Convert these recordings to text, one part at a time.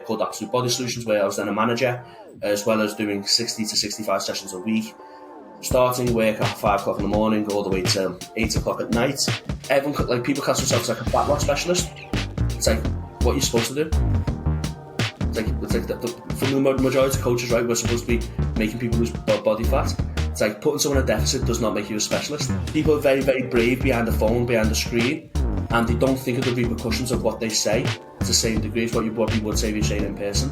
called Absolute Body Solutions, where I was then a manager, as well as doing 60 to 65 sessions a week, starting work at 5 o'clock in the morning all the way to 8 o'clock at night. Everyone, like, people class themselves like a fat loss specialist. It's like what you're supposed to do. It's like from the majority of coaches, right, we're supposed to be making people lose body fat. It's like putting someone in a deficit does not make you a specialist. People are very, very brave behind the phone, behind the screen, and they don't think of the repercussions of what they say to the same degree as what you probably would say if you're saying in person.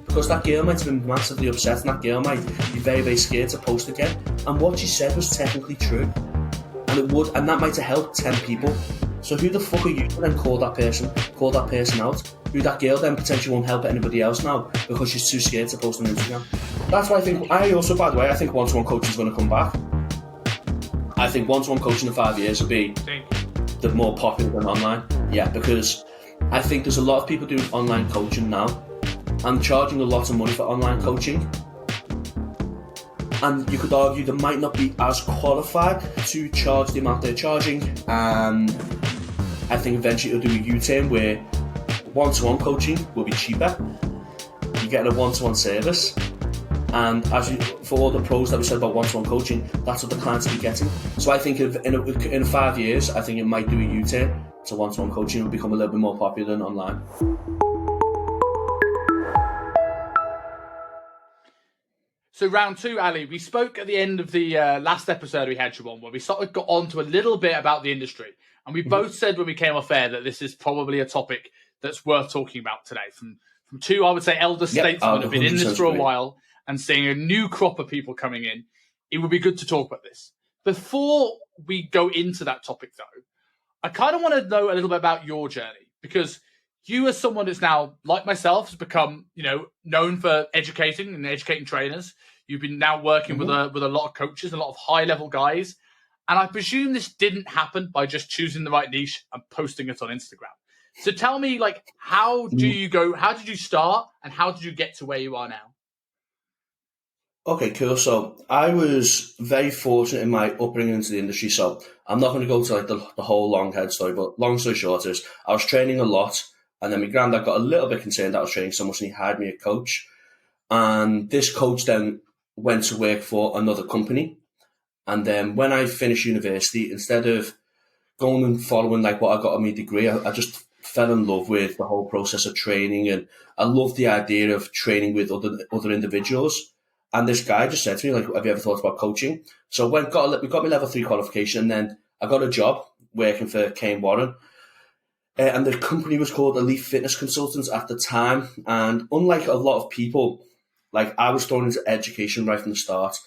Because that girl might have been massively upset, and that girl might be very, very scared to post again. And what she said was technically true. And that might have helped 10 people. So who the fuck are you to then call that person out? Who that girl then potentially won't help anybody else now because she's too scared to post on Instagram. That's why by the way, I think one-to-one coaching is going to come back. I think one-to-one coaching in 5 years will be the more popular than online. Yeah, because I think there's a lot of people doing online coaching now and charging a lot of money for online coaching. And you could argue they might not be as qualified to charge the amount they're charging. I think eventually it'll do a U-turn where one-to-one coaching will be cheaper. You get a one-to-one service. And for all the pros that we said about one-to-one coaching, that's what the clients will be getting. So I think in 5 years, I think it might do a U-turn. So one-to-one coaching will become a little bit more popular than online. So round two, Ali, we spoke at the end of the last episode we had you on, where we sort of got on to a little bit about the industry. And we both said when we came off air that this is probably a topic that's worth talking about today. From two, I would say, elder statesmen who have been in this for a while and seeing a new crop of people coming in, it would be good to talk about this. Before we go into that topic, though, I kind of want to know a little bit about your journey, because you, as someone that's now, like myself, has become, known for educating trainers. You've been now working with a lot of coaches, a lot of high-level guys. And I presume this didn't happen by just choosing the right niche and posting it on Instagram. So tell me, how did you start, and how did you get to where you are now? Okay, cool. So I was very fortunate in my upbringing into the industry. So I'm not going to go to the whole long head story, but long story short is I was training a lot, and then my granddad got a little bit concerned that I was training so much, and he hired me a coach. And this coach then went to work for another company. And then when I finished university, instead of going and following what I got on my degree, I just fell in love with the whole process of training, and I loved the idea of training with other individuals. And this guy just said to me, have you ever thought about coaching? So we got my level 3 qualification, and then I got a job working for Kane Warren. And the company was called Elite Fitness Consultants at the time. And unlike a lot of people, I was thrown into education right from the start.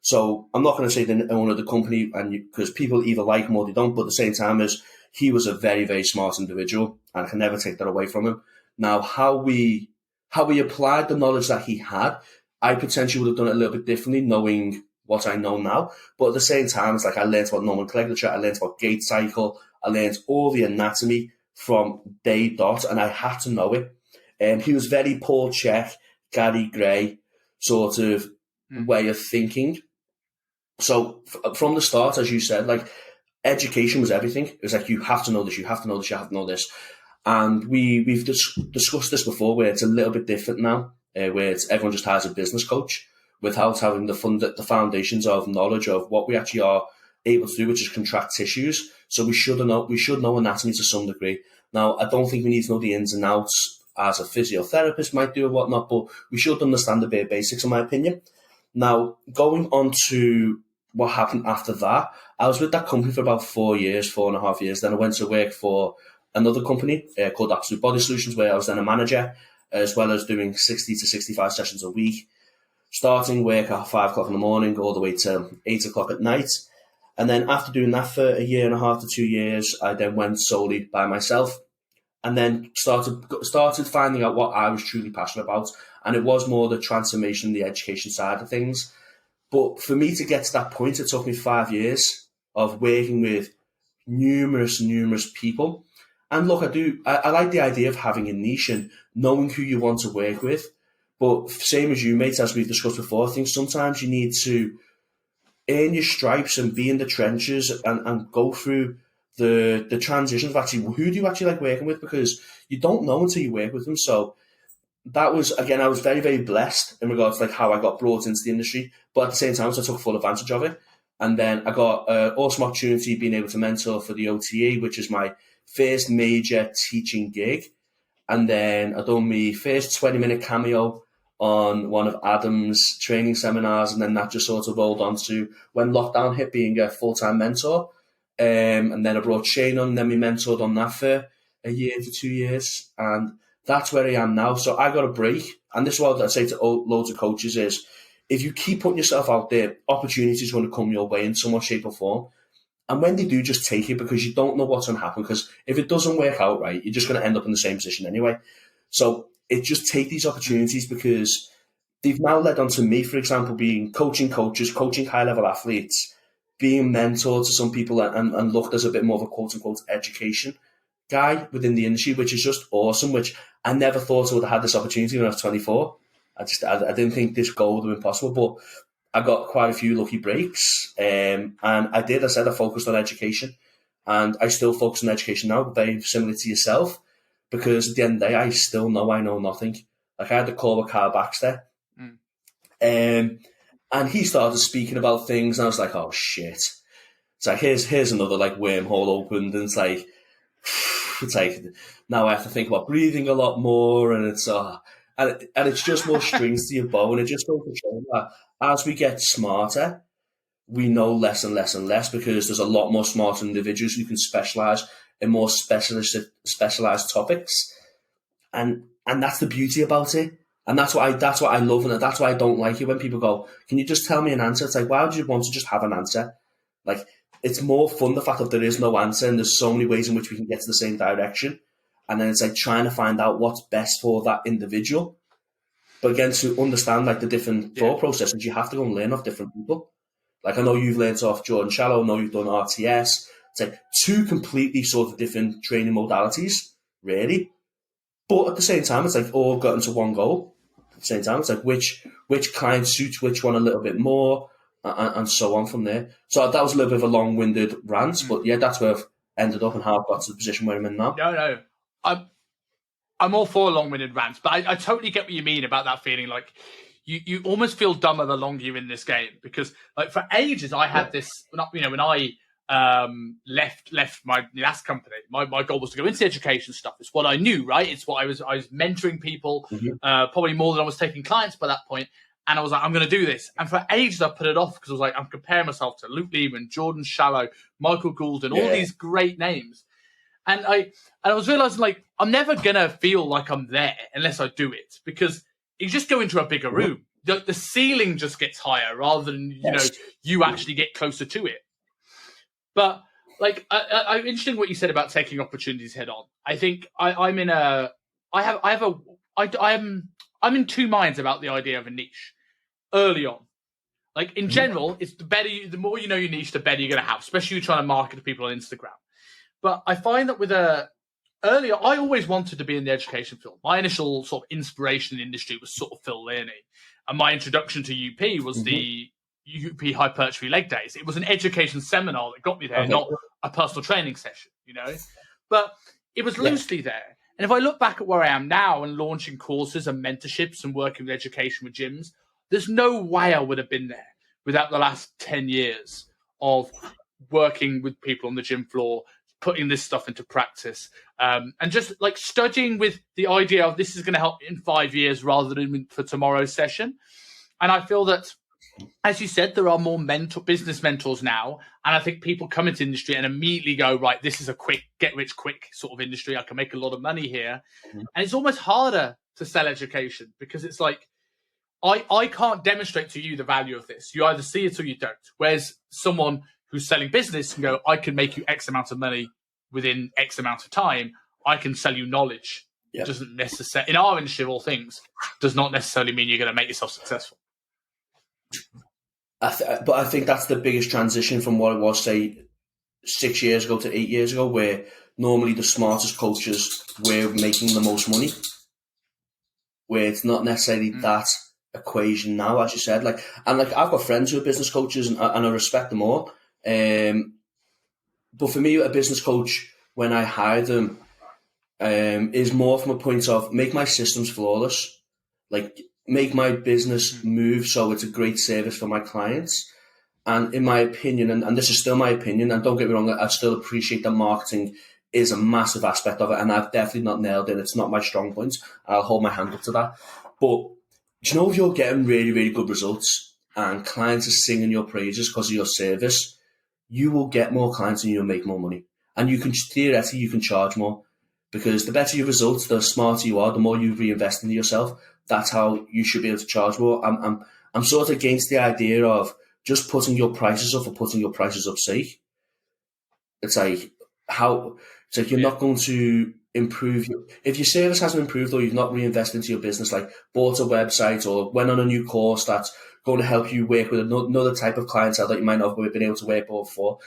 So I'm not going to say the owner of the company, and because people either like him or they don't, but at the same time as he was a very, very smart individual, and I can never take that away from him. Now, how we applied the knowledge that he had, I potentially would have done it a little bit differently, knowing what I know now. But at the same time, it's I learned about nomenclature, I learned about gait cycle, I learned all the anatomy from day dot, and I had to know it. He was very Paul Chek, Gary Gray sort of way of thinking. So from the start, as you said, education was everything. It was you have to know this, you have to know this, you have to know this. And we've discussed this before, where it's a little bit different now, where everyone just has a business coach without having the foundations of knowledge of what we actually are able to do, which is contract tissues. So we should know anatomy to some degree. Now, I don't think we need to know the ins and outs as a physiotherapist might do or whatnot, but we should understand the bare basics, in my opinion. Now, going on to what happened after that, I was with that company for about 4.5 years. Then I went to work for another company called Absolute Body Solutions, where I was then a manager, as well as doing 60 to 65 sessions a week, starting work at 5 o'clock in the morning all the way to 8 o'clock at night. And then after doing that for 1.5 to 2 years, I then went solely by myself, and then started finding out what I was truly passionate about. And it was more the transformation, the education side of things. But for me to get to that point, it took me 5 years of working with numerous people. And look, I like the idea of having a niche and knowing who you want to work with. But same as you, mate, as we've discussed before, I think sometimes you need to earn your stripes and be in the trenches and go through the transitions of actually who do you actually like working with, because you don't know until you work with them. So that was, again, I was very, very blessed in regards to like how I got brought into the industry. But at the same time, so I took full advantage of it. And then I got an awesome opportunity being able to mentor for the OTE, which is my first major teaching gig. And then I done my first 20-minute cameo on one of Adam's training seminars. And then that just sort of rolled on to when lockdown hit, being a full-time mentor. And then I brought Shane on, and then we mentored on that for a year to 2 years. And that's where I am now. So I got a break. And this is what I say to loads of coaches is, if you keep putting yourself out there, opportunities are going to come your way in some way, shape or form. And when they do, just take it, because you don't know what's going to happen. Because if it doesn't work out right, you're just going to end up in the same position anyway. So just take these opportunities, because they've now led on to me, for example, being coaching coaches, coaching high-level athletes, being mentored to some people and looked as a bit more of a quote-unquote education guy within the industry, which is just awesome, which I never thought I would have had this opportunity when I was 24. I didn't think this goal would have been possible, but I got quite a few lucky breaks. And I focused on education, and I still focus on education now, very similar to yourself, because at the end of the day, I still know I know nothing. Like, I had to call with Carl Baxter, and he started speaking about things, and I was like, oh shit. It's like, here's another like wormhole opened, and it's like now I have to think about breathing a lot more, and it's just more strings to your bow, and it just goes to show that as we get smarter, we know less and less and less, because there's a lot more smarter individuals who can specialize in more specialized topics, and that's the beauty about it, and that's what I love, and that's why I don't like it when people go, "Can you just tell me an answer?" It's like, why would you want to just have an answer? Like, it's more fun the fact that there is no answer, and there's so many ways in which we can get to the same direction. And then it's like trying to find out what's best for that individual. But again, to understand like the different thought processes, you have to go and learn off different people. Like, I know you've learned off Jordan Shallow, I know you've done RTS. It's like two completely sort of different training modalities, really. But at the same time, it's like all got into one goal. At the same time, it's like which client suits which one a little bit more, and so on from there. So that was a little bit of a long-winded rant, but yeah, that's where I've ended up and how I've got to the position where I'm in now. No. I'm all for long-winded rants, but I totally get what you mean about that feeling. Like, you almost feel dumber the longer you're in this game, because like for ages I had this. When I left my last company, my goal was to go into the education stuff. It's what I knew, right? It's what I was mentoring people, probably more than I was taking clients by that point. And I was like, I'm going to do this. And for ages I put it off, because I was like, I'm comparing myself to Luke Lehman, Jordan Shallow, Michael Goulden, all these great names. And I was realizing, like, I'm never going to feel like I'm there unless I do it, because you just go into a bigger room. The ceiling just gets higher rather than, you actually get closer to it. But like, I'm interesting what you said about taking opportunities head on. I think I'm in two minds about the idea of a niche early on. Like, in general, it's the more you know your niche, the better you're going to have, especially if you're trying to market to people on Instagram. But I find that earlier, I always wanted to be in the education field. My initial sort of inspiration in the industry was sort of Phil Learney. And my introduction to UP was the UP Hypertrophy Leg Days. It was an education seminar that got me there, not a personal training session, But it was loosely there. And if I look back at where I am now and launching courses and mentorships and working with education with gyms, there's no way I would have been there without the last 10 years of working with people on the gym floor, putting this stuff into practice, and just like studying with the idea of this is going to help in 5 years rather than for tomorrow's session. And I feel that, as you said, there are more business mentors now. And I think people come into industry and immediately go, right, this is a quick, get rich quick sort of industry. I can make a lot of money here. And it's almost harder to sell education, because it's like, I can't demonstrate to you the value of this. You either see it or you don't. Whereas someone who's selling business can go, I can make you X amount of money within X amount of time. I can sell you knowledge. It doesn't necessarily, in our industry of all things, does not necessarily mean you're going to make yourself successful. But I think that's the biggest transition from what it was, say, 6 years ago to 8 years ago, where normally the smartest coaches were making the most money, where it's not necessarily that equation now, as you said. I've got friends who are business coaches, and I respect them all. But for me, a business coach, when I hire them, is more from a point of make my systems flawless. like make my business move so it's a great service for my clients. And in my opinion, and this is still my opinion, and don't get me wrong, I still appreciate that marketing is a massive aspect of it, and I've definitely not nailed it. It's not my strong point. I'll hold my hand up to that. But do you know, if you're getting really, really good results and clients are singing your praises because of your service, you will get more clients and you'll make more money. And you can theoretically, you can charge more, because the better your results, the smarter you are, the more you reinvest into yourself. That's how you should be able to charge more. I'm sort of against the idea of just putting your prices up for putting your prices up sake. It's like you're not going to improve if your service hasn't improved, or you've not reinvested into your business, like bought a website or went on a new course that's going to help you work with another type of clientele that you might not have been able to work with before.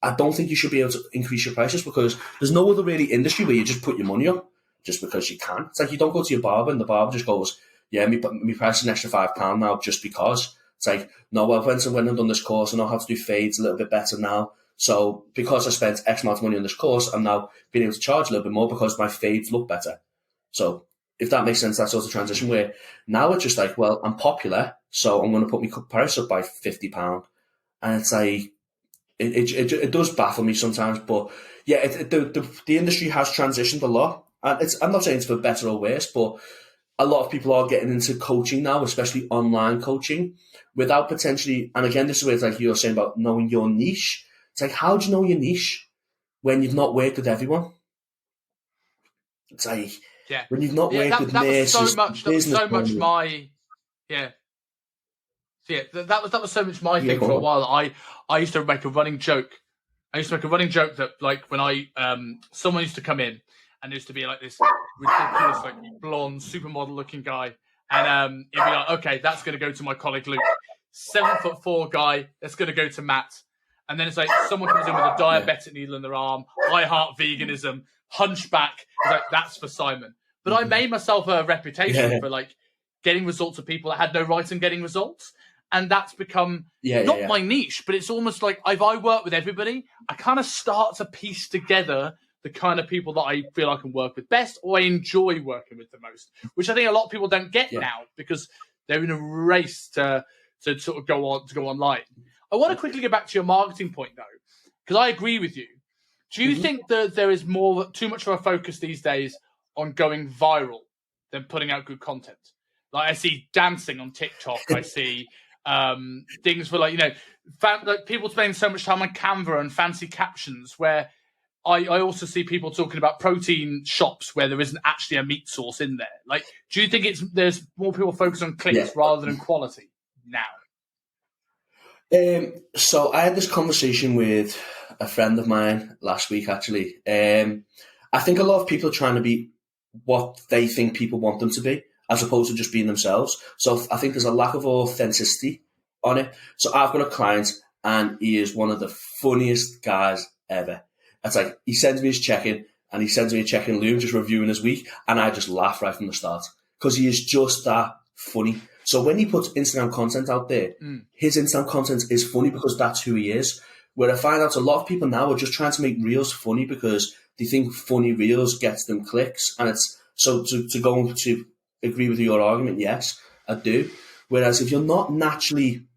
I don't think you should be able to increase your prices, because there's no other really industry where you just put your money up just because you can. It's like you don't go to your barber and the barber just goes, yeah, me price is an extra £5 now just because. It's like, no, I went and done this course, I know how to do fades a little bit better now. So because I spent X amount of money on this course, I'm now being able to charge a little bit more because my fades look better. So if that makes sense, that sort of transition where now it's just like, well, I'm popular, so I'm going to put my price up by £50. And it's like, it does baffle me sometimes. But yeah, the industry has transitioned a lot. And I'm not saying it's for better or worse, but a lot of people are getting into coaching now, especially online coaching, without potentially, and again, this is where it's like you're saying about knowing your niche. It's like, how do you know your niche when you've not worked with everyone? It's like, when you've not worked with nurses, that was so much my, yeah. So yeah, that was so much my thing for a while. I used to make a running joke. That, like, when someone used to come in and used to be like this ridiculous, like, blonde supermodel looking guy, and it'd be like, okay, that's going to go to my colleague Luke, 7'4" guy. That's going to go to Matt. And then it's like someone comes in with a diabetic needle in their arm. I heart veganism. Hunchback. It's like, that's for Simon. But I made myself a reputation for, like, getting results of people that had no right in getting results. And that's become not my niche, but it's almost like if I work with everybody, I kind of start to piece together the kind of people that I feel I can work with best, or I enjoy working with the most, which I think a lot of people don't get now because they're in a race to sort of go online. I want to quickly get back to your marketing point, though, because I agree with you. Do you think that there is too much of a focus these days on going viral than putting out good content? Like, I see dancing on TikTok. I see things for, like, like people spending so much time on Canva and fancy captions, where I also see people talking about protein shops where there isn't actually a meat source in there. Like, do you think there's more people focused on clicks rather than quality now? So I had this conversation with a friend of mine last week, actually. I think a lot of people are trying to be what they think people want them to be, as opposed to just being themselves. So I think there's a lack of authenticity on it. So I've got a client, and he is one of the funniest guys ever. It's like, he sends me his check-in, and he sends me a check-in loom, just reviewing his week, and I just laugh right from the start, because he is just that funny. So when he puts Instagram content out there, his Instagram content is funny because that's who he is. Where I find out a lot of people now are just trying to make reels funny because they think funny reels gets them clicks. And it's so to go to agree with your argument, yes, I do. Whereas if you're not naturally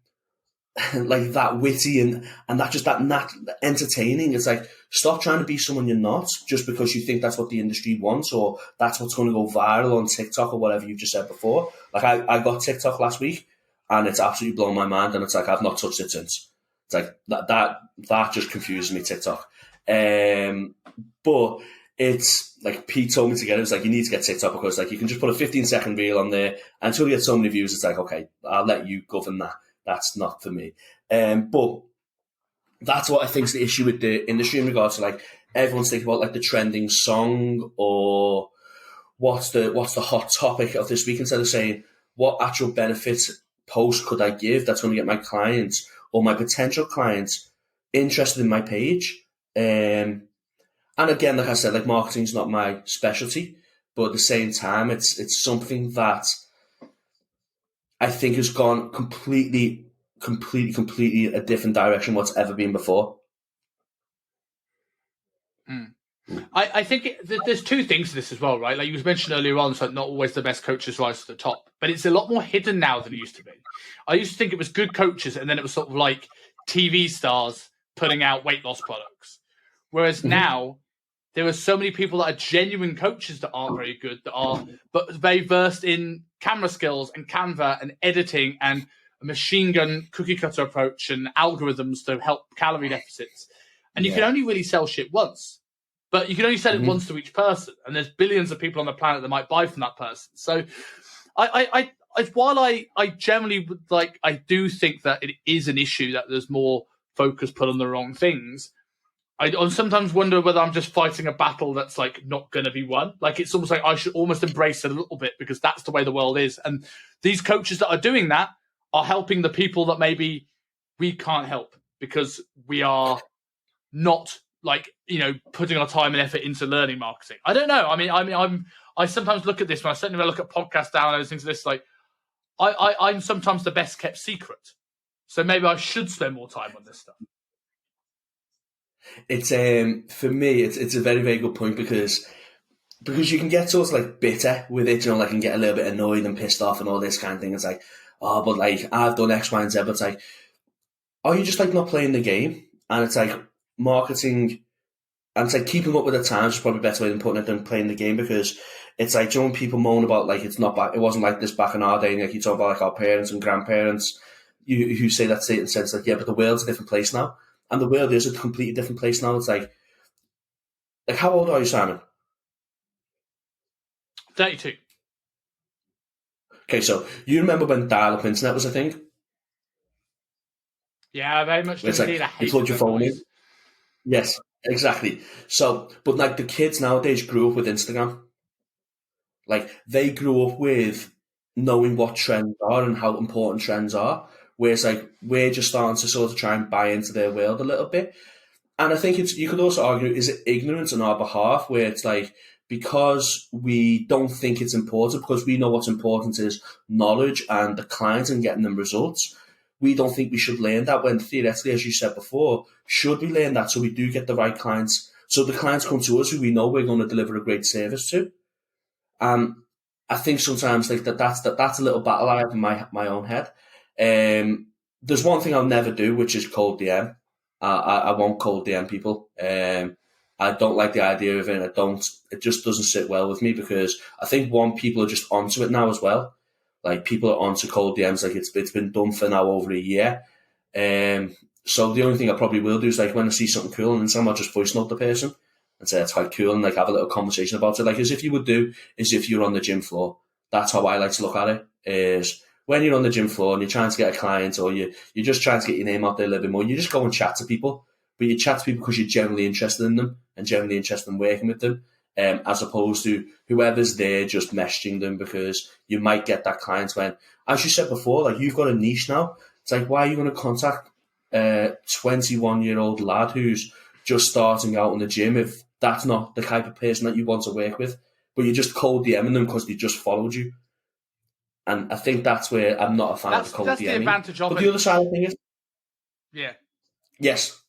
like that witty and that entertaining, it's like, stop trying to be someone you're not just because you think that's what the industry wants, or that's what's going to go viral on TikTok or whatever you've just said before. Like, I got TikTok last week, and it's absolutely blown my mind, and it's like, I've not touched it since. It's like that just confuses me, TikTok. But it's like, Pete told me to get it. It's like, you need to get TikTok because, like, you can just put a 15-second reel on there, and until you get so many views, it's like, okay, I'll let you govern that. That's not for me. But that's what I think is the issue with the industry in regards to, like, everyone's thinking about, like, the trending song or what's the hot topic of this week, instead of saying, what actual benefits post could I give that's going to get my clients or my potential clients interested in my page. And again, like I said, like, marketing's not my specialty, but at the same time, it's something that I think has gone completely a different direction what's ever been before. I think there's two things to this as well, right? Like you was mentioned earlier on, so not always the best coaches rise to the top, but it's a lot more hidden now than it used to be. I used to think it was good coaches, and then it was sort of like TV stars putting out weight loss products. Whereas now there are so many people that are genuine coaches that aren't very good, but very versed in camera skills and Canva and editing and a machine gun cookie cutter approach and algorithms to help calorie deficits. And you can only really sell shit once. But you can only sell it once to each person, and there's billions of people on the planet that might buy from that person. So, while I generally would like, I do think that it is an issue that there's more focus put on the wrong things. I sometimes wonder whether I'm just fighting a battle that's like not going to be won. Like it's almost like I should almost embrace it a little bit because that's the way the world is. And these coaches that are doing that are helping the people that maybe we can't help because we are not like, putting our time and effort into learning marketing. I don't know. I sometimes look at this when I look at podcast downloads, things like this, like I'm sometimes the best kept secret. So maybe I should spend more time on this stuff. It's for me, it's a very, very good point because you can get sort of like bitter with it, like and get a little bit annoyed and pissed off and all this kind of thing. It's like, oh, but like I've done X, Y, and Z, but it's like, are you just like not playing the game? And it's like marketing, and it's like keeping up with the times is probably a better way than putting it than playing the game because it's like, when people moan about like it's not back, it wasn't like this back in our day, and like you talk about like our parents and grandparents, who say that in sense like, yeah, but the world's a different place now. And the world is a completely different place now. It's like how old are you, Simon? 32. Okay, so you remember when dial-up internet was a thing? Yeah, very much. It's like you plugged your phone in. Yes, exactly. So, but like the kids nowadays grew up with Instagram. Like they grew up with knowing what trends are and how important trends are. Whereas like we're just starting to sort of try and buy into their world a little bit. And I think you could also argue, is it ignorance on our behalf where it's like, because we don't think it's important, because we know what's important is knowledge and the clients and getting them results, we don't think we should learn that when theoretically, as you said before, should we learn that so we do get the right clients, so the clients come to us who we know we're going to deliver a great service to. I think sometimes like that's a little battle I have in my own head. There's one thing I'll never do, which is cold DM. I won't cold DM people. I don't like the idea of it. It just doesn't sit well with me because I think people are just onto it now as well. Like people are onto cold DMs. Like it's been done for now over a year. So the only thing I probably will do is like when I see something cool and then I'll just voice note the person and say it's quite cool and like have a little conversation about it. Like as if you would do as if you're on the gym floor. That's how I like to look at it, is when you're on the gym floor and you're trying to get a client or you're just trying to get your name out there a little bit more, you just go and chat to people. But you chat to people because you're generally interested in them and generally interested in working with them, as opposed to whoever's there just messaging them because you might get that client when, as you said before, like you've got a niche now. It's like, why are you going to contact a 21-year-old lad who's just starting out in the gym if that's not the type of person that you want to work with? But you're just cold DMing them because they just followed you. And I think that's where I'm not a fan of the cold DMing. That's the advantage of it. But the other side of the thing is... Yeah. Yes.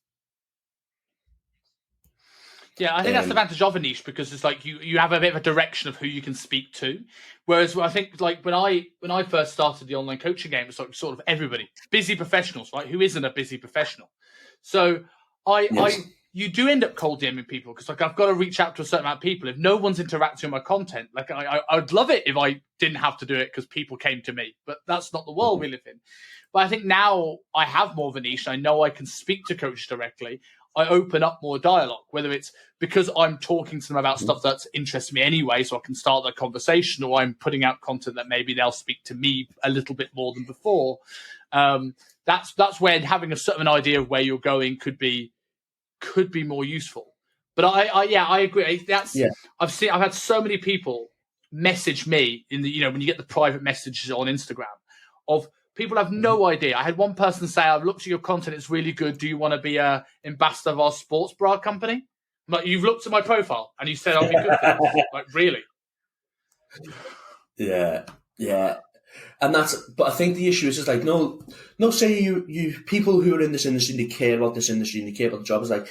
Yeah, I think that's the advantage of a niche because it's like you have a bit of a direction of who you can speak to. Whereas I think like when I first started the online coaching game, it was like sort of everybody, busy professionals, right? Who isn't a busy professional? So you do end up cold DMing people because like I've got to reach out to a certain amount of people. If no one's interacting with my content, like I'd love it if I didn't have to do it because people came to me, but that's not the world we live in. But I think now I have more of a niche. I know I can speak to coaches directly. I open up more dialogue, whether it's because I'm talking to them about stuff that's interesting me anyway, so I can start that conversation, or I'm putting out content that maybe they'll speak to me a little bit more than before. That's where having a certain idea of where you're going could be more useful. But I agree. I've had so many people message me in the when you get the private messages on Instagram of people have no idea. I had one person say, I've looked at your content, it's really good. Do you want to be an ambassador of our sports bra company? I'm like, you've looked at my profile and you said I'll be good for this. Like, really? Yeah. And but I think the issue is just like, no, say you people who are in this industry, they care about this industry and they care about the job. It's like,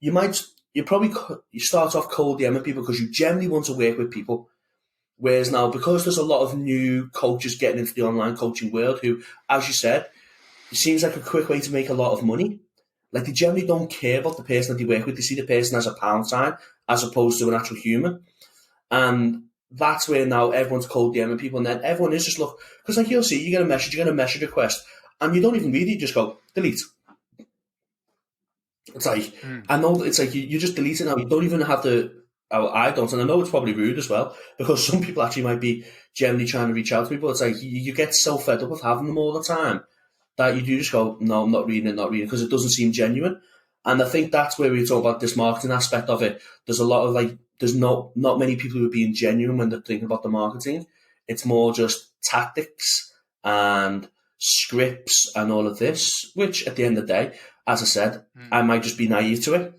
you might you start off cold DMing people because you generally want to work with people. Whereas now, because there's a lot of new coaches getting into the online coaching world who, as you said, it seems like a quick way to make a lot of money. Like, they generally don't care about the person that they work with. They see the person as a pound sign as opposed to an actual human. And that's where now everyone's cold DMing people, and then everyone is just because like you'll see, you get a message request, and you don't even read it, you just go, delete. It's like, I know it's like you just delete it now. You don't even have to. I don't, and I know it's probably rude as well, because some people actually might be generally trying to reach out to me, but it's like you get so fed up with having them all the time that you do just go, no, I'm not reading it, because it doesn't seem genuine. And I think that's where we talk about this marketing aspect of it. There's a lot of there's not many people who are being genuine when they're thinking about the marketing. It's more just tactics and scripts and all of this, which at the end of the day, as I said, I might just be naive to it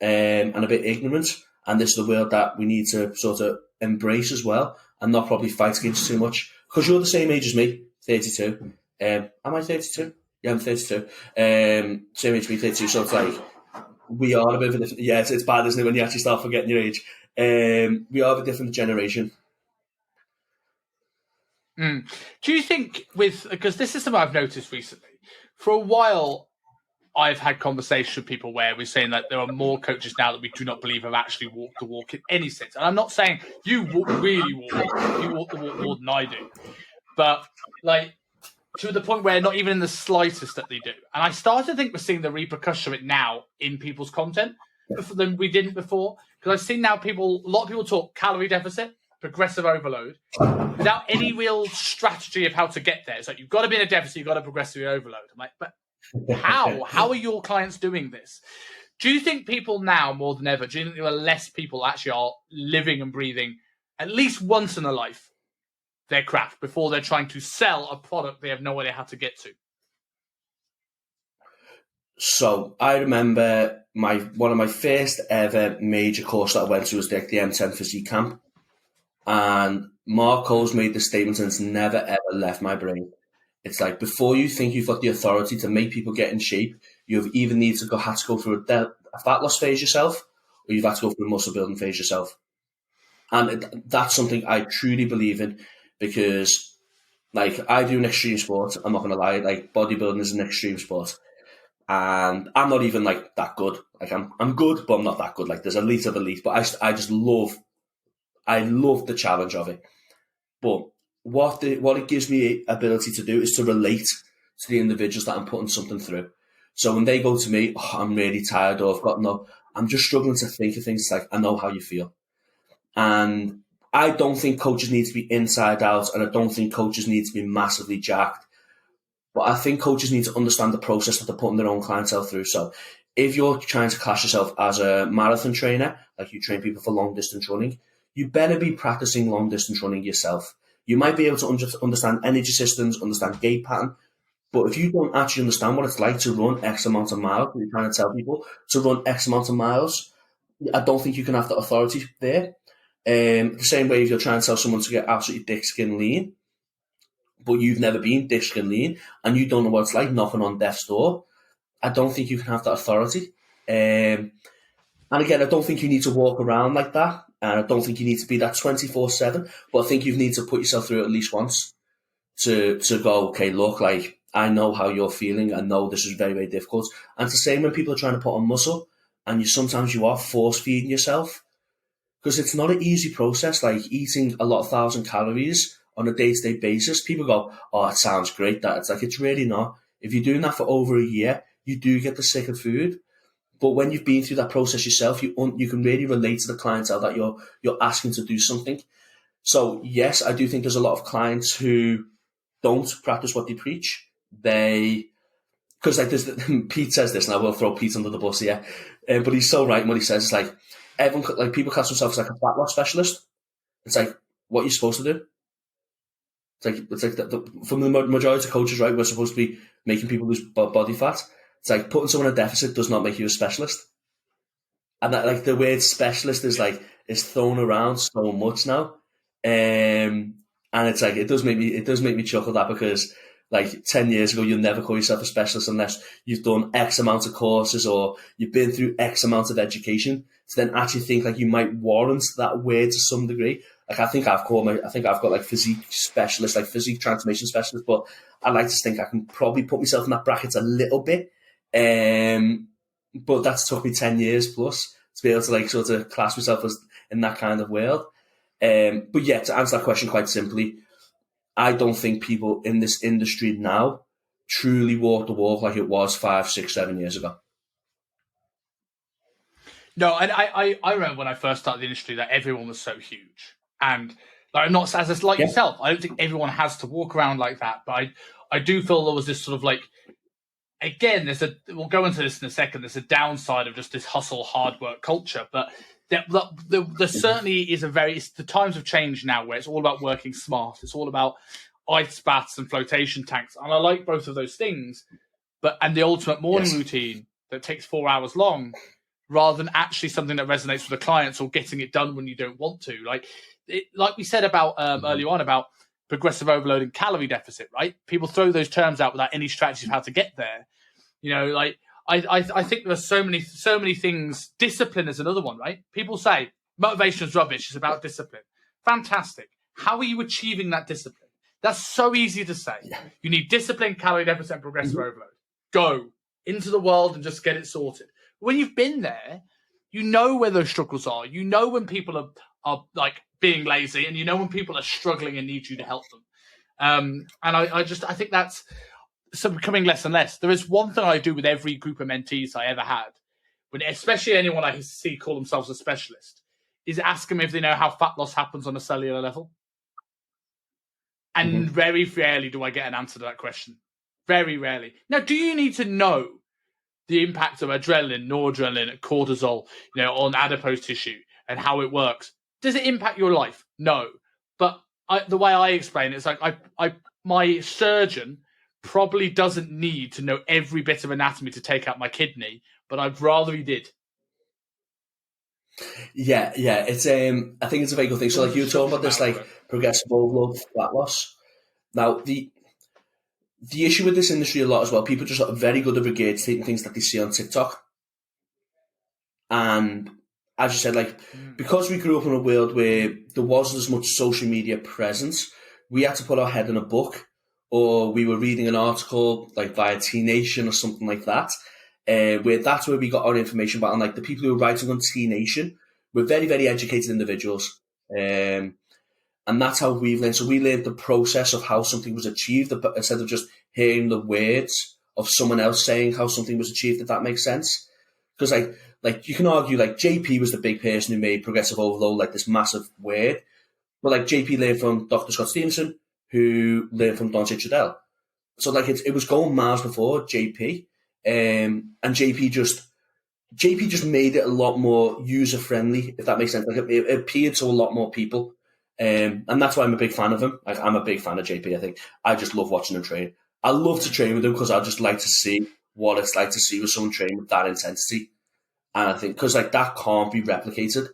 and a bit ignorant. And this is the world that we need to sort of embrace as well, and not probably fight against too much. Because you're the same age as me, 32. Am I 32? Yeah, I'm 32. Same age as me, 32. So it's like, we are a bit of a different... Yeah, it's bad, isn't it, when you actually start forgetting your age. We are a different generation. Do you think because this is something I've noticed recently, for a while I've had conversations with people where we're saying that there are more coaches now that we do not believe have actually walked the walk in any sense. And I'm not saying you really walk the walk more than I do, but to the point where not even in the slightest that they do. And I started to think we're seeing the repercussion of it now in people's content than we didn't before. Because I've seen now a lot of people talk calorie deficit, progressive overload, without any real strategy of how to get there. It's like, you've got to be in a deficit, you've got to progressively overload. I'm like, but how? How are your clients doing this? Do you think people now, more than ever, do you think there are less people actually are living and breathing at least once in a life their craft before they're trying to sell a product they have no idea how to get to? So I remember one of my first ever major course that I went to was the M10 Physique Camp. And Mark Coles made this statement, and it's never ever left my brain. It's like, before you think you've got the authority to make people get in shape, you've either had to go through a fat loss phase yourself, or you've had to go through a muscle building phase yourself. And that's something I truly believe in, because I do an extreme sport. I'm not going to lie, bodybuilding is an extreme sport. And I'm not even that good. I'm good, but I'm not that good. There's elite of elite, but I just love the challenge of it. But what it gives me ability to do is to relate to the individuals that I'm putting something through. So when they go to me, I'm really tired, or I'm just struggling to think of things. It's like, I know how you feel. And I don't think coaches need to be inside out, and I don't think coaches need to be massively jacked. But I think coaches need to understand the process that they're putting their own clientele through. So if you're trying to class yourself as a marathon trainer, like you train people for long distance running, you better be practicing long distance running yourself. You might be able to understand energy systems, understand gait pattern, but if you don't actually understand what it's like to run X amount of miles, you're trying to tell people to run X amount of miles, I don't think you can have the authority there. The same way if you're trying to tell someone to get absolutely dick skin lean, but you've never been dick skin lean and you don't know what it's like knocking on death's door, I don't think you can have that authority. And again, I don't think you need to walk around like that. And I don't think you need to be that 24/7, but I think you need to put yourself through it at least once to go, okay, look, I know how you're feeling. I know this is very, very difficult. And it's the same when people are trying to put on muscle, and sometimes you are force feeding yourself, because it's not an easy process. Eating a lot of 1,000 calories on a day-to-day basis, people go, oh, it sounds great. That it's really not. If you're doing that for over a year, you do get the sick of food. But when you've been through that process yourself, you can really relate to the clientele that you're asking to do something. So yes, I do think there's a lot of clients who don't practice what they preach. Because Pete says this, and I will throw Pete under the bus here, but he's so right in what he says. It's everyone, people class themselves as a fat loss specialist. It's what you're supposed to do. It's from the majority of coaches, right? We're supposed to be making people lose body fat. It's putting someone in a deficit does not make you a specialist. And that the word specialist is thrown around so much now. And it's it does make me chuckle, that, because 10 years ago you'll never call yourself a specialist unless you've done X amount of courses or you've been through X amount of education. then actually think like you might warrant that word to some degree. Like I think I've got like physique specialist, like physique transformation specialist, but I like to think I can probably put myself in that bracket a little bit. But that's took me 10 years plus to be able to like sort of class myself as in that kind of world. But yeah, to answer that question quite simply, I don't think people in this industry now truly walk the walk like it was 5, 6, 7 years ago. No, and I remember when I first started the industry that everyone was so huge. And like, not as like yourself, I don't think everyone has to walk around like that. But I do feel there was this sort of like, again, we'll go into this in a second, there's a downside of just this hustle, hard work culture. But there certainly is the times have changed now where it's all about working smart. It's all about ice baths and flotation tanks. And I like both of those things. And the ultimate morning routine that takes 4 hours long, rather than actually something that resonates with the clients or getting it done when you don't want to. Like we said about earlier on about progressive overload and calorie deficit, right? People throw those terms out without any strategy of how to get there. You know, like I think there's so many things. Discipline is another one, right? People say motivation is rubbish. It's about discipline. Fantastic. How are you achieving that discipline? That's so easy to say. Yeah. You need discipline, calorie deficit, and progressive overload. Go into the world and just get it sorted. When you've been there, you know where those struggles are. You know when people are like being lazy, and you know when people are struggling and need you to help them. And I think that's becoming less and less. There is one thing I do with every group of mentees I ever had, especially anyone I see call themselves a specialist, is ask them if they know how fat loss happens on a cellular level. And very rarely do I get an answer to that question. Very rarely. Now, do you need to know the impact of adrenaline, noradrenaline, cortisol, on adipose tissue and how it works? Does it impact your life? No. But the way I explain it is like my surgeon probably doesn't need to know every bit of anatomy to take out my kidney, but I'd rather he did. Yeah. It's I think it's a very good thing. So like you were talking about this like progressive overload, fat loss. Now the issue with this industry a lot as well, people just are very good at regurgitating things that they see on TikTok. And as you said, like because we grew up in a world where there wasn't as much social media presence, we had to put our head in a book, or we were reading an article like via T Nation or something like that. That's where we got our information about. And like the people who were writing on T Nation were very, very educated individuals. And that's how we learned. So we learned the process of how something was achieved instead of just hearing the words of someone else saying how something was achieved, if that makes sense. Because like you can argue like JP was the big person who made progressive overload like this massive word. But like JP learned from Dr. Scott Stevenson, who learned from Dante Trudell. So like it was going miles before JP. And JP just made it a lot more user friendly, if that makes sense. Like it appeared to a lot more people. And that's why I'm a big fan of him. Like I'm a big fan of JP. I think I just love watching him train. I love to train with him because I just like to see what it's like to see with someone train with that intensity. And I think because like that can't be replicated.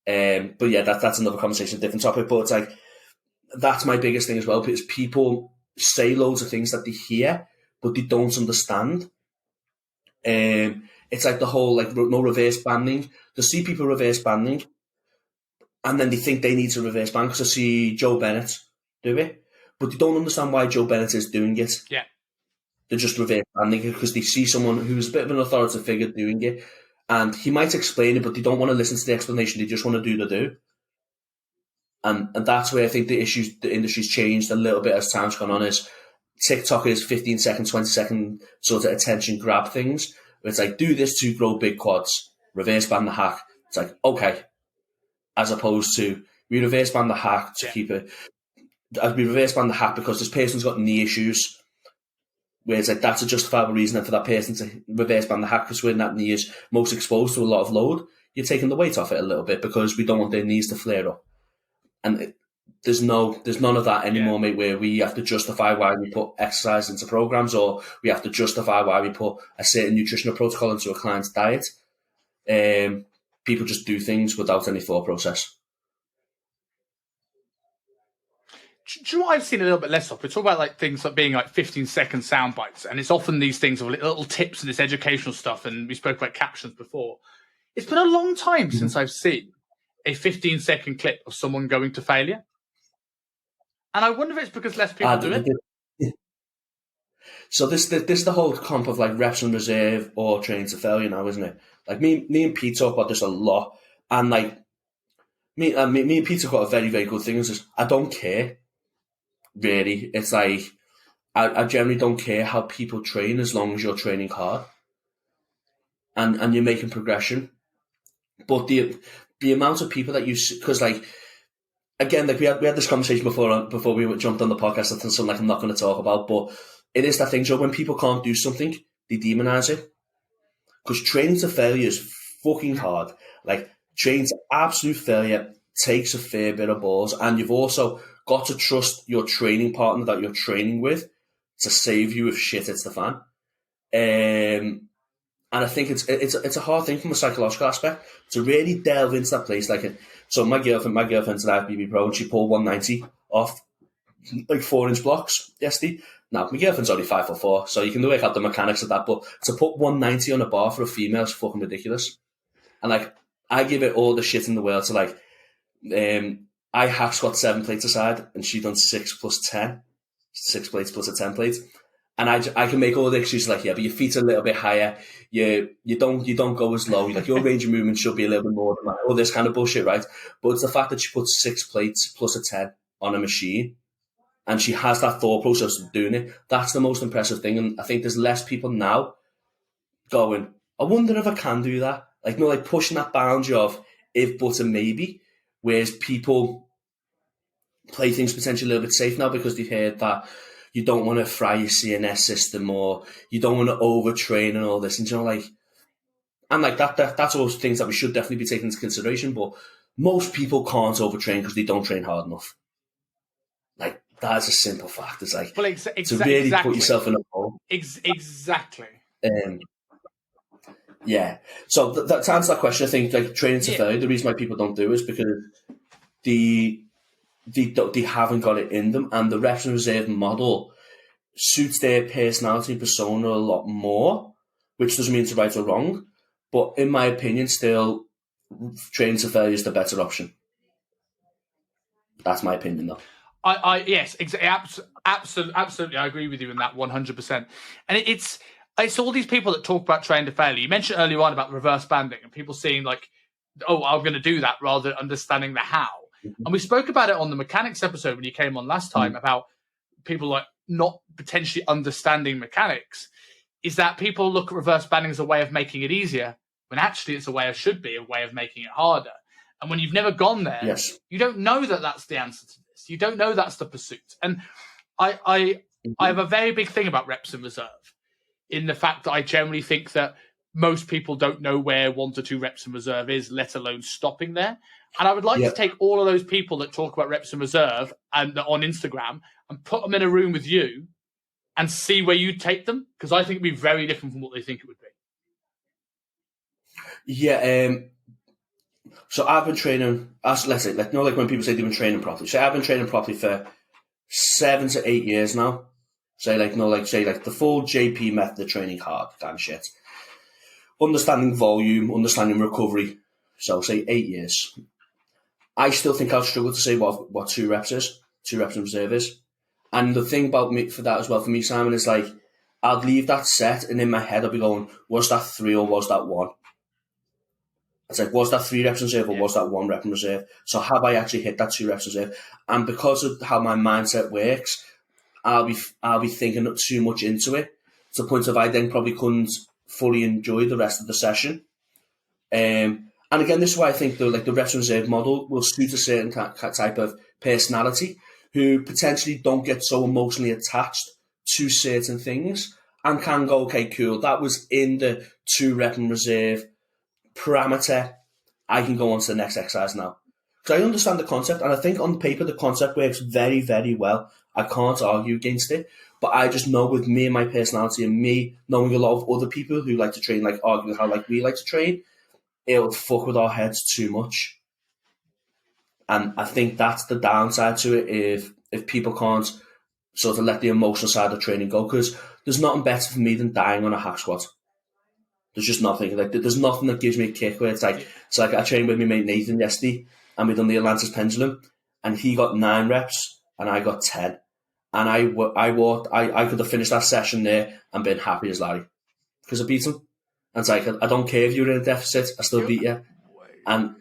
But yeah, that's another conversation, different topic. But it's like that's my biggest thing as well, because people say loads of things that they hear, but they don't understand. It's like the whole like no reverse banding. They see people reverse banding, and then they think they need to reverse band because I see Joe Bennett do it, but they don't understand why Joe Bennett is doing it. Yeah, they're just reverse banding it because they see someone who's a bit of an authoritative figure doing it, and he might explain it, but they don't want to listen to the explanation. They just want to do the do. And that's where I think the industry's changed a little bit as time's gone on. Is TikTok is 15 second, 20 second sort of attention grab things. Where it's like, do this to grow big quads, reverse band the hack. It's like, okay. As opposed to, we reverse band the hack to keep it. We reverse band the hack because this person's got knee issues. Where it's like, that's a justifiable reason for that person to reverse band the hack because when that knee is most exposed to a lot of load, you're taking the weight off it a little bit because we don't want their knees to flare up. And there's none of that anymore, mate, where we have to justify why we put exercise into programs, or we have to justify why we put a certain nutritional protocol into a client's diet. People just do things without any thought process. Do you know what I've seen a little bit less of? We talk about like things like being like 15-second sound bites, and it's often these things of little tips and this educational stuff, and we spoke about captions before. It's been a long time since I've seen a 15-second clip of someone going to failure. And I wonder if it's because less people do it. So this the whole comp of like reps in reserve or training to failure now, isn't it? Like me and Pete talk about this a lot, and like me and Pete have got a very, very good thing. Is just, I don't care, really. It's like I generally don't care how people train as long as you're training hard and you're making progression. But the amount of people that you, because like again, like we had this conversation before we jumped on the podcast. That's something like I'm not going to talk about, but it is that thing. So when people can't do something, they demonize it. Because training to failure is fucking hard. Like training to absolute failure takes a fair bit of balls, and you've also got to trust your training partner that you're training with to save you if shit hits the fan. And I think it's a hard thing from a psychological aspect to really delve into that place. Like, so my girlfriend's an IFBB pro, and she pulled 190 off like 4-inch blocks yesterday. Now my girlfriend's only 5'4", so you can work out the mechanics of that. But to put 190 on a bar for a female is fucking ridiculous. And like, I give it all the shit in the world to like, I hack squat 7 plates aside, and she done 6 plus 10, 6 plates plus a 10 plate. And I can make all the excuses like, yeah, but your feet's a little bit higher. You don't go as low. Like your range of movement should be a little bit more than that. All this kind of bullshit, right? But it's the fact that she puts 6 plates plus a 10 on a machine, and she has that thought process of doing it. That's the most impressive thing. And I think there's less people now going, I wonder if I can do that. Like, no, like pushing that boundary of if, but, and maybe. Whereas people play things potentially a little bit safe now because they've heard that you don't want to fry your CNS system, or you don't want to overtrain and all this. And you know, like, and like that's all things that we should definitely be taking into consideration. But most people can't overtrain because they don't train hard enough. Like, that's a simple fact. It's like, well, to really put yourself in a hole. Exactly. Yeah. So to answer that question, I think like training to failure, the reason why people don't do it is because they haven't got it in them, and the reps and reserve model suits their personality and persona a lot more, which doesn't mean it's right or wrong. But in my opinion, still, training to failure is the better option. That's my opinion, though. Yes, absolutely. I agree with you in that 100%. And it's all these people that talk about training to failure. You mentioned earlier on about reverse banding and people seeing like, oh, I'm going to do that rather than understanding the how. Mm-hmm. And we spoke about it on the mechanics episode when you came on last time about people like not potentially understanding mechanics. Is that people look at reverse banding as a way of making it easier when actually it's a way of making it harder. And when you've never gone there, you don't know that that's the answer to this. You don't know that's the pursuit. And I have a very big thing about reps in reserve in the fact that I generally think that most people don't know where 1 to 2 reps in reserve is, let alone stopping there. And I would like to take all of those people that talk about reps in reserve and on Instagram and put them in a room with you and see where you take them, because I think it'd be very different from what they think it would be. Yeah, so I've been training, let's say, like, like when people say they've been training properly. So I've been training properly for 7 to 8 years now. Say the full JP method of training hard kind of shit. Understanding volume, understanding recovery. So say 8 years. I still think I'll struggle to say what 2 reps is, 2 reps in reserve is. And the thing about me for that as well, for me, Simon, is like, I'll leave that set and in my head I'll be going, was that 3 or was that 1? It's like, was that 3 reps in reserve or was that 1 rep in reserve? So have I actually hit that 2 reps in reserve? And because of how my mindset works, I'll be thinking too much into it to the point of I then probably couldn't fully enjoy the rest of the session. And again, this is why I think the reps in reserve model will suit a certain type of personality who potentially don't get so emotionally attached to certain things and can go, okay, cool, that was in the 2 rep in reserve parameter, I can go on to the next exercise now. Because I understand the concept, and I think on paper the concept works very, very well. I can't argue against it, but I just know with me and my personality and me knowing a lot of other people who like to train, like argue how like we like to train, it'll fuck with our heads too much. And I think that's the downside to it if people can't sort of let the emotional side of training go, because there's nothing better for me than dying on a hack squat. There's just nothing. Like there's nothing that gives me a kick where it's like I trained with my mate Nathan yesterday, and we done the Atlantis pendulum, and he got 9 reps, and I got 10, and I could have finished that session there and been happy as Larry because I beat him. And it's like I don't care if you're in a deficit, I still beat you, and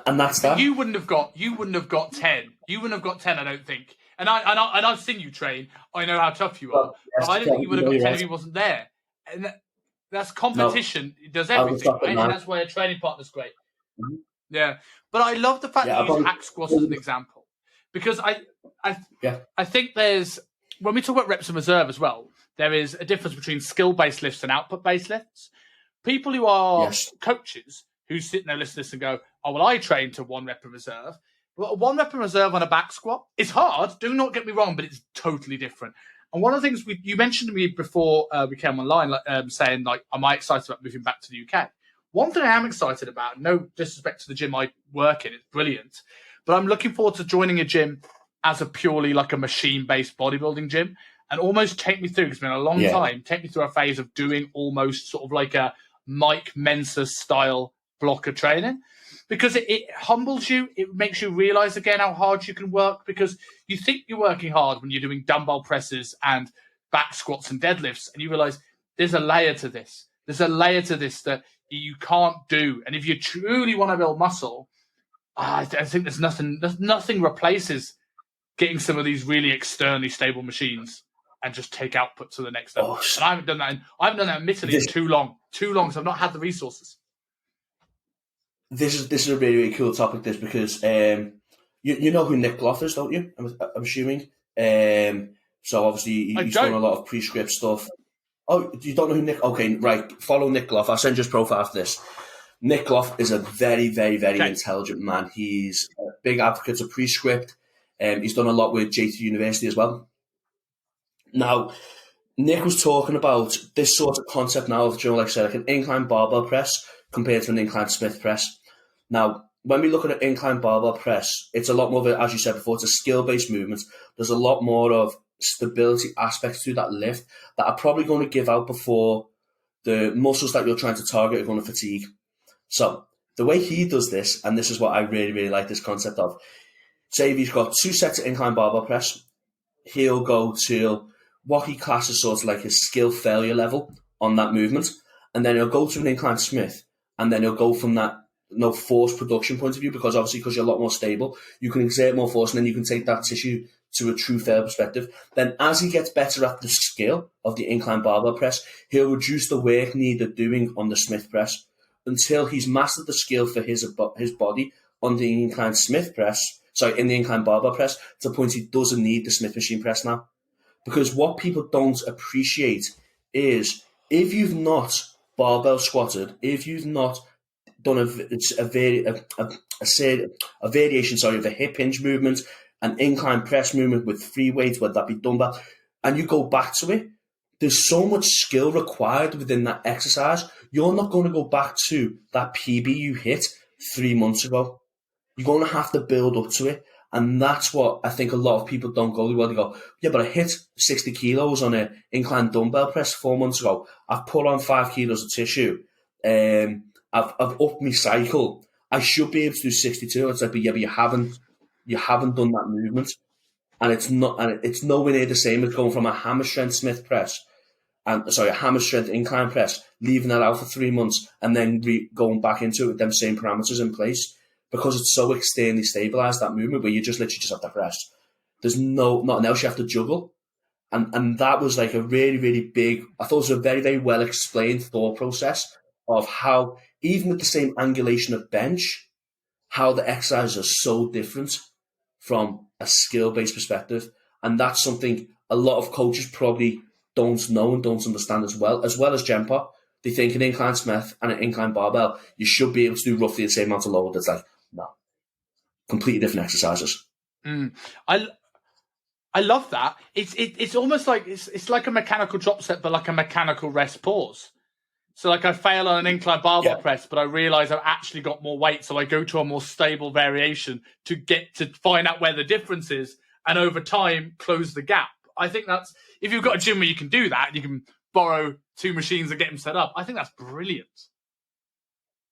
that's that. You wouldn't have got 10. You wouldn't have got 10. I don't think. And I've seen you train. I know how tough you are. But I don't think you would have got 10 if he wasn't there. And that's competition. It does everything, right? And that's why a training partner's great. Mm-hmm. Yeah, but I love the fact that you use hack squats as an example, because I think there's, when we talk about reps in reserve as well, there is a difference between skill-based lifts and output-based lifts. People who are coaches who sit there, listen to this and go, oh, well, I train to 1 rep in reserve. But 1 rep in reserve on a back squat is hard. Do not get me wrong, but it's totally different. And one of the things you mentioned to me before we came online, saying, like, am I excited about moving back to the UK? One thing I am excited about, no disrespect to the gym I work in, it's brilliant, but I'm looking forward to joining a gym as a purely like a machine-based bodybuilding gym, and almost take me through, it's been a long time, take me through a phase of doing almost sort of like a Mike Mensa style blocker training, because it humbles you. It makes you realize again how hard you can work, because you think you're working hard when you're doing dumbbell presses and back squats and deadlifts, and you realize there's a layer to this. There's a layer to this that you can't do. And if you truly want to build muscle, I think there's nothing replaces getting some of these really externally stable machines and just take output to the next level. And I haven't done that admittedly in too long, so I've not had the resources. This is a really, really cool topic, this, because you know who Nick Clough is, don't you? I'm assuming. So obviously he's done a lot of prescript stuff. Oh, you don't know who Nick? Okay, right. Follow Nick Clough. I'll send you his profile after this. Nick Clough is a very, very, very intelligent man. He's a big advocate of prescript. He's done a lot with JT University as well. Now, Nick was talking about this sort of concept now of, like I said, like an incline barbell press compared to an incline Smith press. Now, when we look at an incline barbell press, it's a lot more of a, as you said before, it's a skill-based movement. There's a lot more of stability aspects to that lift that are probably going to give out before the muscles that you're trying to target are going to fatigue. So the way he does this, and this is what I really, really like this concept of, say if he's got 2 sets of incline barbell press, he'll go to what he classes sort of like his skill failure level on that movement, and then he'll go to an incline Smith, and then he'll go from that force production point of view, because obviously because you're a lot more stable, you can exert more force, and then you can take that tissue to a true failure perspective. Then as he gets better at the skill of the incline barbell press, he'll reduce the work needed doing on the Smith press until he's mastered the skill for his body on the incline Smith press, in the incline barbell press, to the point he doesn't need the Smith machine press now. Because what people don't appreciate is, if you've not barbell squatted, if you've not done a variation of a hip hinge movement, an incline press movement with free weights, whether that be dumbbell, and you go back to it, there's so much skill required within that exercise. You're not going to go back to that PB you hit 3 months ago. You're going to have to build up to it. And that's what I think a lot of people don't go well. They go, yeah, but I hit 60 kilos on an incline dumbbell press 4 months ago. I've put on 5 kilos of tissue. I've upped my cycle. I should be able to do 62. It's like, but you haven't done that movement. And it's nowhere near the same as going from a hammer strength Smith press, a hammer strength incline press, leaving that out for 3 months, and then going back into it with them same parameters in place, because it's so externally stabilized, that movement, where you just literally just have to press. There's nothing else you have to juggle. And that was like a really, really big, I thought it was a very, very well explained thought process of how, even with the same angulation of bench, how the exercises are so different from a skill-based perspective. And that's something a lot of coaches probably don't know and don't understand as well as Gen Pop. They think an incline Smith and an incline barbell, you should be able to do roughly the same amount of load. It's like, no. Completely different exercises. I love that. It's almost like it's like a mechanical drop set, but like a mechanical rest pause. So like I fail on an incline barbell press, but I realize I've actually got more weight, so I go to a more stable variation to get to find out where the difference is, and over time close the gap. I think that's, if you've got a gym where you can do that, you can borrow 2 machines and get him set up. I think that's brilliant.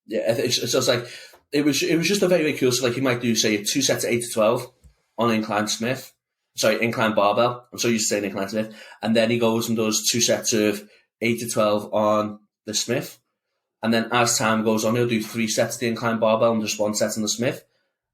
Yeah, it's just like it was just a very, very cool. So like you might do say 2 sets of 8 to 12 on incline barbell. I'm so used to saying incline Smith, and then he goes and does 2 sets of 8 to 12 on the Smith, and then as time goes on, he'll do 3 sets of the incline barbell and just 1 set on the Smith,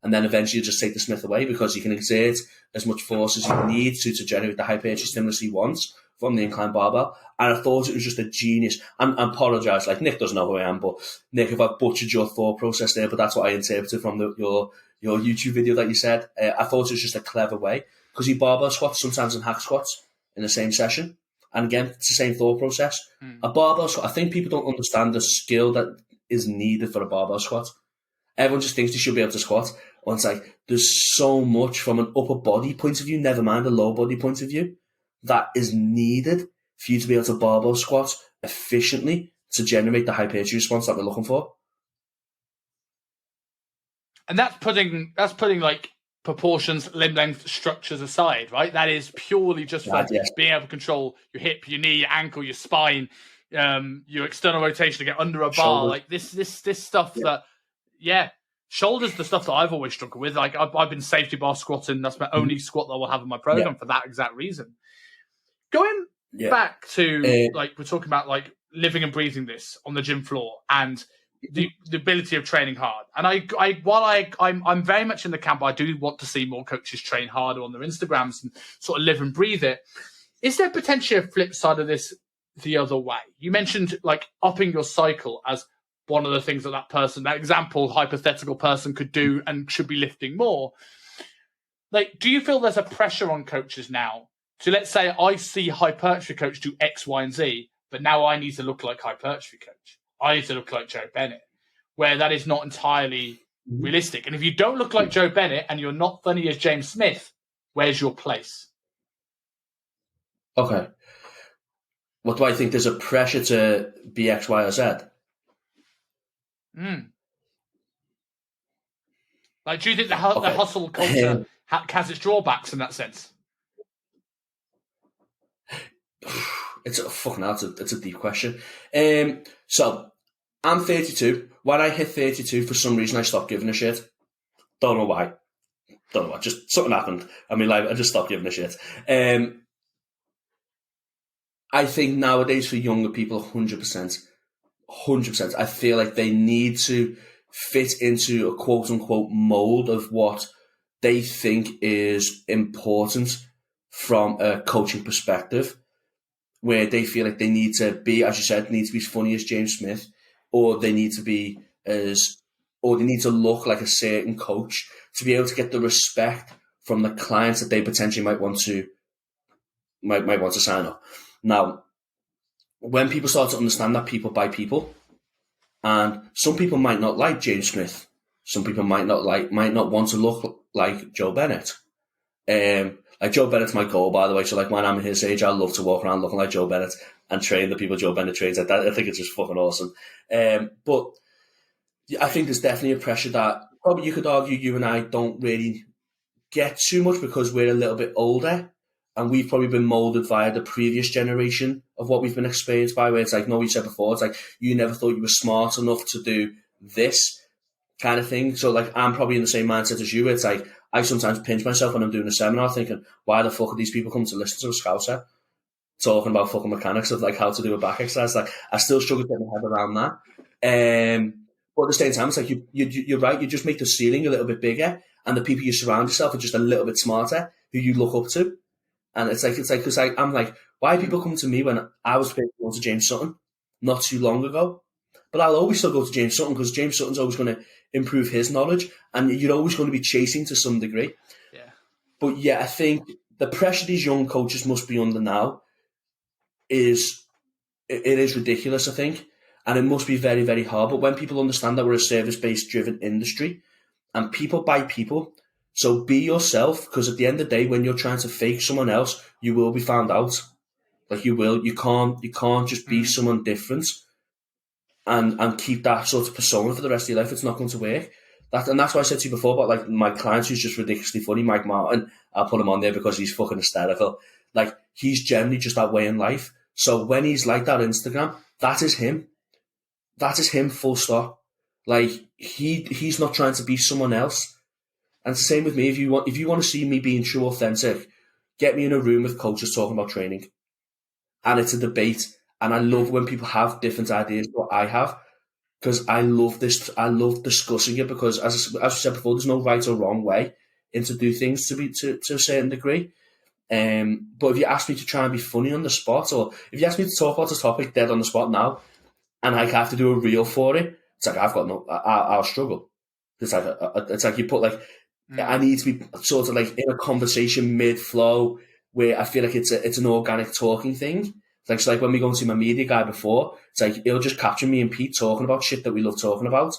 and then eventually you just take the Smith away because you can exert as much force as you need to generate the hypertrophy stimulus he wants from the incline barbell. And I thought it was just a genius. And I apologise, like Nick doesn't know who I am, but Nick, if I've butchered your thought process there, but that's what I interpreted from your YouTube video that you said. I thought it was just a clever way because he barbell squats sometimes and hack squats in the same session. And again, it's the same thought process. A barbell squat, I think people don't understand the skill that is needed for a barbell squat. Everyone just thinks they should be able to squat. And it's like, there's so much from an upper body point of view, never mind a lower body point of view, that is needed for you to be able to barbell squat efficiently to generate the hypertrophy response that we're looking for. And that's putting like proportions, limb length, structures aside, right? That is purely just for being able to control your hip, your knee, your ankle, your spine, your external rotation to get under a bar. Shoulders. Like this stuff that, shoulders, the stuff that I've always struggled with. Like I've been safety bar squatting. That's my only squat that I will have in my program for that exact reason. Going back to like we're talking about like living and breathing this on the gym floor and the ability of training hard. And I'm very much in the camp. I do want to see more coaches train harder on their Instagrams and sort of live and breathe it. Is there potentially a flip side of this the other way? You mentioned like upping your cycle as one of the things that example hypothetical person could do and should be lifting more. Like, do you feel there's a pressure on coaches now? So let's say I see hypertrophy coach do X, Y, and Z, but now I need to look like hypertrophy coach. I need to look like Joe Bennett, where that is not entirely realistic. And if you don't look like Joe Bennett and you're not funny as James Smith, where's your place? Okay. What do I think? There's a pressure to be X, Y, or Z? Like, do you think the hustle culture has its drawbacks in that sense? It's a deep question. So I'm 32. When I hit 32, for some reason I stopped giving a shit. Don't know why. Just something happened. I mean, like I just stopped giving a shit. I think nowadays for younger people, 100%. I feel like they need to fit into a quote unquote mold of what they think is important from a coaching perspective, where they feel like they need to be, as you said, need to be as funny as James Smith, or they need to be or they need to look like a certain coach to be able to get the respect from the clients that they potentially might want to sign up. Now, when people start to understand that people buy people, and some people might not like James Smith, some people might not want to look like Joe Bennett. Like Joe Bennett's my goal, by the way. So like when I'm his age, I love to walk around looking like Joe Bennett and train the people Joe Bennett trains like that. I think it's just fucking awesome. But I think there's definitely a pressure that probably you could argue you and I don't really get too much because we're a little bit older and we've probably been molded via the previous generation of what we've been experienced by, where it's like, no, you said before, it's like, you never thought you were smart enough to do this kind of thing. So like, I'm probably in the same mindset as you. It's like, I sometimes pinch myself when I'm doing a seminar thinking, why the fuck are these people coming to listen to a Scouser talking about fucking mechanics of like how to do a back exercise? Like, I still struggle to get my head around that. But at the same time, it's like, you're right, you just make the ceiling a little bit bigger and the people you surround yourself are just a little bit smarter who you look up to. And it's like, because I'm like, why are people coming to me when I was going to James Sutton not too long ago? But I'll always still go to James Sutton because James Sutton's always going to improve his knowledge and you're always going to be chasing to some degree. Yeah. But yeah, I think the pressure these young coaches must be under now is ridiculous, I think. And it must be very, very hard. But when people understand that we're a service-based driven industry and people buy people, so be yourself, because at the end of the day, when you're trying to fake someone else, you will be found out. Like you will. You can't just be someone different and keep that sort of persona for the rest of your life. It's not going to work. And that's why I said to you before about like my clients who's just ridiculously funny, Mike Martin. I'll put him on there because he's fucking hysterical. Like he's generally just that way in life. So when he's like that on Instagram, that is him. That is him, full stop. Like he's not trying to be someone else. And it's the same with me. If you want to see me being true, authentic, get me in a room with coaches talking about training, and it's a debate. And I love when people have different ideas to what I have, because I love this. I love discussing it, because as I said before, there's no right or wrong way to do things to a certain degree. But if you ask me to try and be funny on the spot, or if you ask me to talk about this topic dead on the spot now, and I have to do a reel for it, it's like I'll struggle. It's like you put like I need to be sort of like in a conversation mid flow where I feel like it's an organic talking thing. It's like when we go and see my media guy before, it's like he'll just capture me and Pete talking about shit that we love talking about,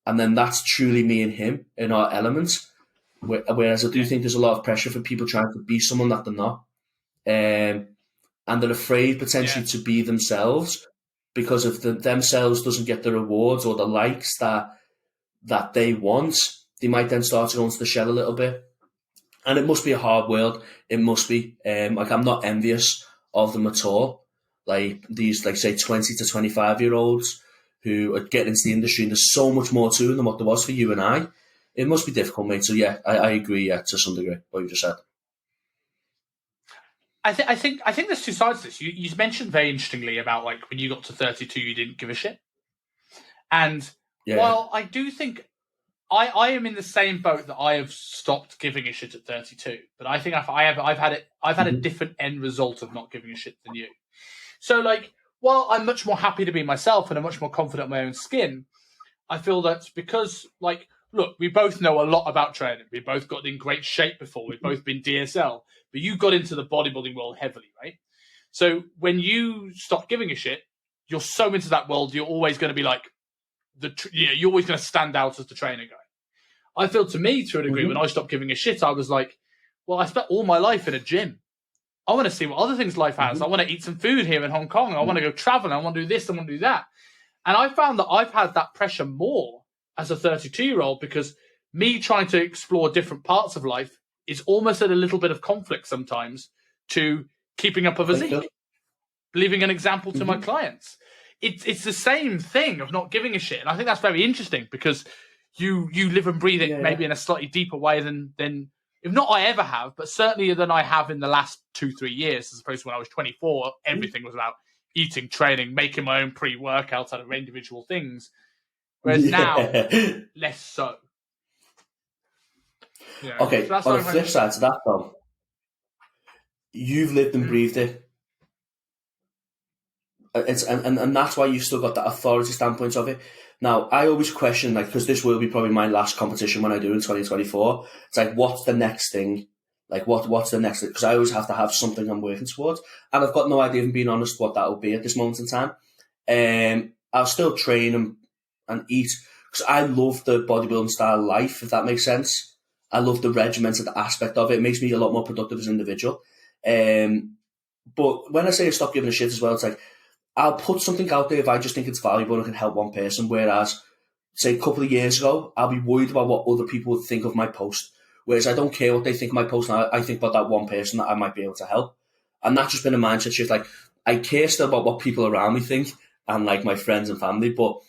and then that's truly me and him in our elements. Whereas I do think there's a lot of pressure for people trying to be someone that they're not, and they're afraid potentially to be themselves, because if themselves doesn't get the rewards or the likes that they want, they might then start to go into the shell a little bit. And it must be a hard world. It must be. Like, I'm not envious of them at all. Like these, like say 20 to 25-year-olds who are getting into the industry, and there's so much more to them than what there was for you and I. It must be difficult, mate. So yeah, I agree. Yeah, to some degree, what you just said. I think there's two sides to this. You mentioned very interestingly about like when you got to 32, you didn't give a shit. And while I do think I am in the same boat that I have stopped giving a shit at 32, but I think I've had a different end result of not giving a shit than you. So like, while I'm much more happy to be myself and I'm much more confident in my own skin, I feel that because like, look, we both know a lot about training. We both got in great shape before. We've both been DSL, but you got into the bodybuilding world heavily, right? So when you stop giving a shit, you're so into that world, you're always going to be like, you're always going to stand out as the trainer guy. I feel to me, to a degree, when I stopped giving a shit, I was like, well, I spent all my life in a gym. I want to see what other things life has. I want to eat some food here in Hong Kong. I want to go traveling. I want to do this. I want to do that. And I found that I've had that pressure more as a 32-year-old, because me trying to explore different parts of life is almost at a little bit of conflict sometimes to keeping up a physique, leaving an example to my clients. It's the same thing of not giving a shit. And I think that's very interesting, because you live and breathe it maybe in a slightly deeper way than if not I ever have, but certainly than I have in the last 2-3 years, as opposed to when I was 24, everything was about eating, training, making my own pre-workouts out of individual things. Whereas now, less so. You know, okay, so on the flip side to that, though, you've lived and breathed it. And that's why you've still got that authority standpoint of it. Now, I always question, like, because this will be probably my last competition when I do in 2024. It's like, what's the next thing? Like, what's the next thing? Because I always have to have something I'm working towards. And I've got no idea, if I'm being honest, what that will be at this moment in time. I'll still train and eat, because I love the bodybuilding style life, if that makes sense. I love the regimented aspect of it. It makes me a lot more productive as an individual. But when I say I stop giving a shit as well, it's like, I'll put something out there if I just think it's valuable and can help one person. Whereas, say, a couple of years ago, I'll be worried about what other people would think of my post. Whereas I don't care what they think of my post now. I think about that one person that I might be able to help. And that's just been a mindset shift. Like, I care still about what people around me think and, like, my friends and family. But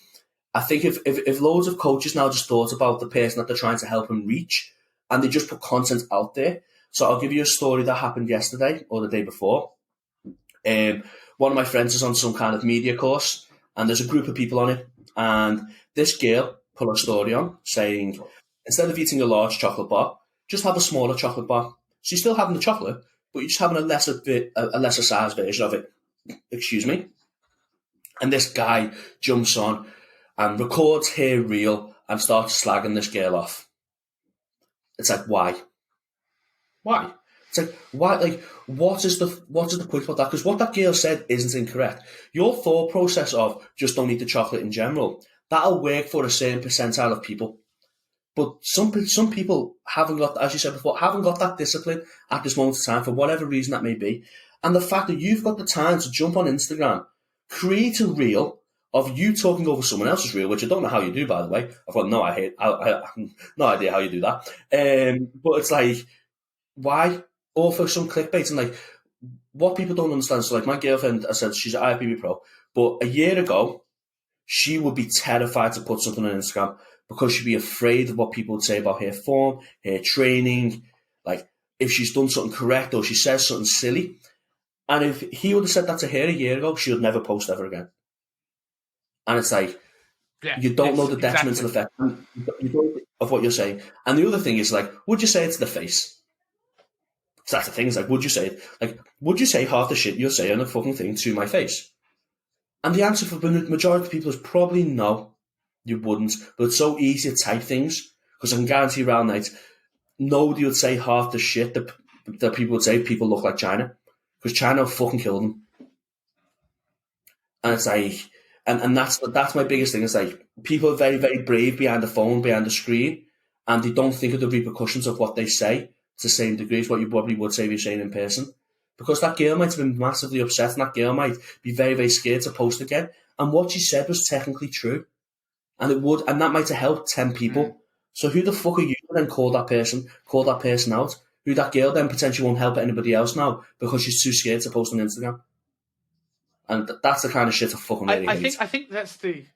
I think if loads of coaches now just thought about the person that they're trying to help and reach, and they just put content out there. So I'll give you a story that happened yesterday or the day before. One of my friends is on some kind of media course, and there's a group of people on it. And this girl put a story on saying, instead of eating a large chocolate bar, just have a smaller chocolate bar. So you're still having the chocolate, but you're just having a lesser size version of it. Excuse me. And this guy jumps on and records her reel and starts slagging this girl off. It's like, why? Why? It's like, why? Like, what is the point about that? Because what that girl said isn't incorrect. Your thought process of just don't eat the chocolate in general, that'll work for a certain percentile of people. But some people haven't got, as you said before, haven't got that discipline at this moment in time for whatever reason that may be. And the fact that you've got the time to jump on Instagram, create a reel of you talking over someone else's reel, which I don't know how you do, by the way. I've got no idea how you do that. But it's like, why? Or for some clickbait, and like, what people don't understand, so like my girlfriend, I said she's an IFBB pro, but a year ago, she would be terrified to put something on Instagram because she'd be afraid of what people would say about her form, her training, like if she's done something correct or she says something silly. And if he would have said that to her a year ago, she would never post ever again. And it's like, you don't know the detrimental effect of what you're saying. And the other thing is, like, would you say it to the face? So that's the thing, is like, would you say it? Like, would you say half the shit you're saying on a fucking thing to my face? And the answer for the majority of people is probably no, you wouldn't. But it's so easy to type things, because I can guarantee around night, nobody would say half the shit that people would say people look like China. Because China will fucking kill them. And it's like, and that's my biggest thing. It's like, people are very, very brave behind the phone, behind the screen, and they don't think of the repercussions of what they say to the same degree as what you probably would say if you're saying in person. Because that girl might have been massively upset, and that girl might be very, very scared to post again. And what she said was technically true. And that might have helped 10 people. So who the fuck are you to then call that person out? Who that girl then potentially won't help anybody else now because she's too scared to post on Instagram. And that's the kind of shit I fucking really hate. I think that's the...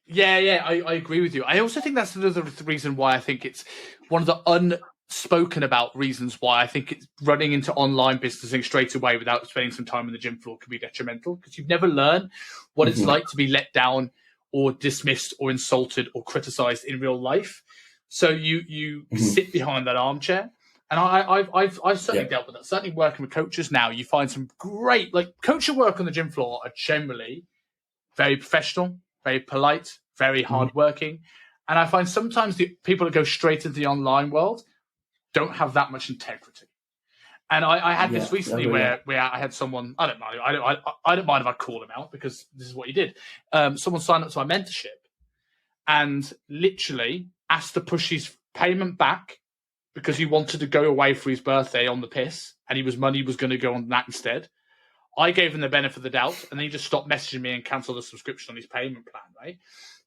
Yeah, I agree with you. I also think that's another reason why I think it's one of the unspoken about reasons why I think it's running into online businessing straight away without spending some time on the gym floor can be detrimental, because you've never learned what it's like to be let down or dismissed or insulted or criticized in real life. So you sit behind that armchair. And I've certainly dealt with that. Certainly working with coaches now, you find some great, like, coaching work on the gym floor are generally very professional, very polite, very hardworking. And I find sometimes the people that go straight into the online world don't have that much integrity. And I had this recently where I had someone, I don't mind if I call him out, because this is what he did. Someone signed up to my mentorship and literally asked to push his payment back because he wanted to go away for his birthday on the piss, and money was going to go on that instead. I gave him the benefit of the doubt, and then he just stopped messaging me and cancelled the subscription on his payment plan, right?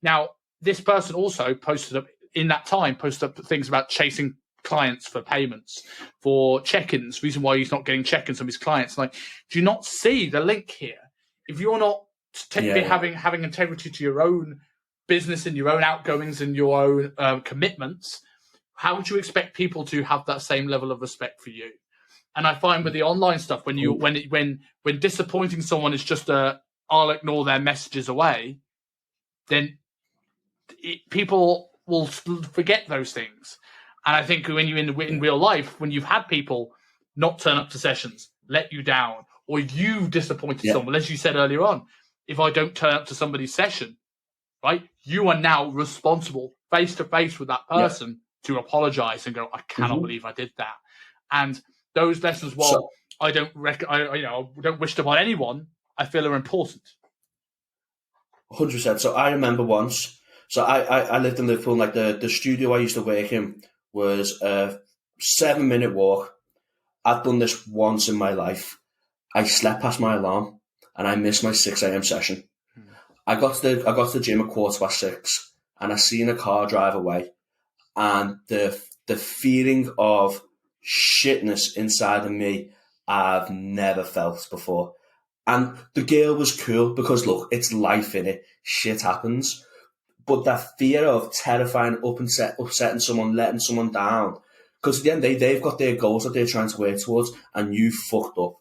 Now, this person also posted up things about chasing clients for payments, for check-ins, reason why he's not getting check-ins from his clients. Like, do you not see the link here? If you're not having integrity to your own business and your own outgoings and your own commitments, how would you expect people to have that same level of respect for you? And I find with the online stuff, when disappointing someone is just I'll ignore their messages away, then people will forget those things. And I think when you're in real life, when you've had people not turn up to sessions, let you down, or you've disappointed someone, as you said earlier on, if I don't turn up to somebody's session, right, you are now responsible face to face with that person to apologize and go, I cannot believe I did that. And those lessons, I don't wish them on anyone, I feel are important. 100%. So I remember once, I lived in Liverpool, like the studio I used to work in was a 7-minute walk. I've done this once in my life. I slept past my alarm and I missed my 6 a.m. session. I got to the gym at 6:15 and I seen a car drive away, and the feeling of shitness inside of me I've never felt before. And the girl was cool because, look, it's life, innit? Shit happens. But that fear of terrifying, upsetting someone, letting someone down, because at the end of the day, they've got their goals that they're trying to work towards, and you fucked up.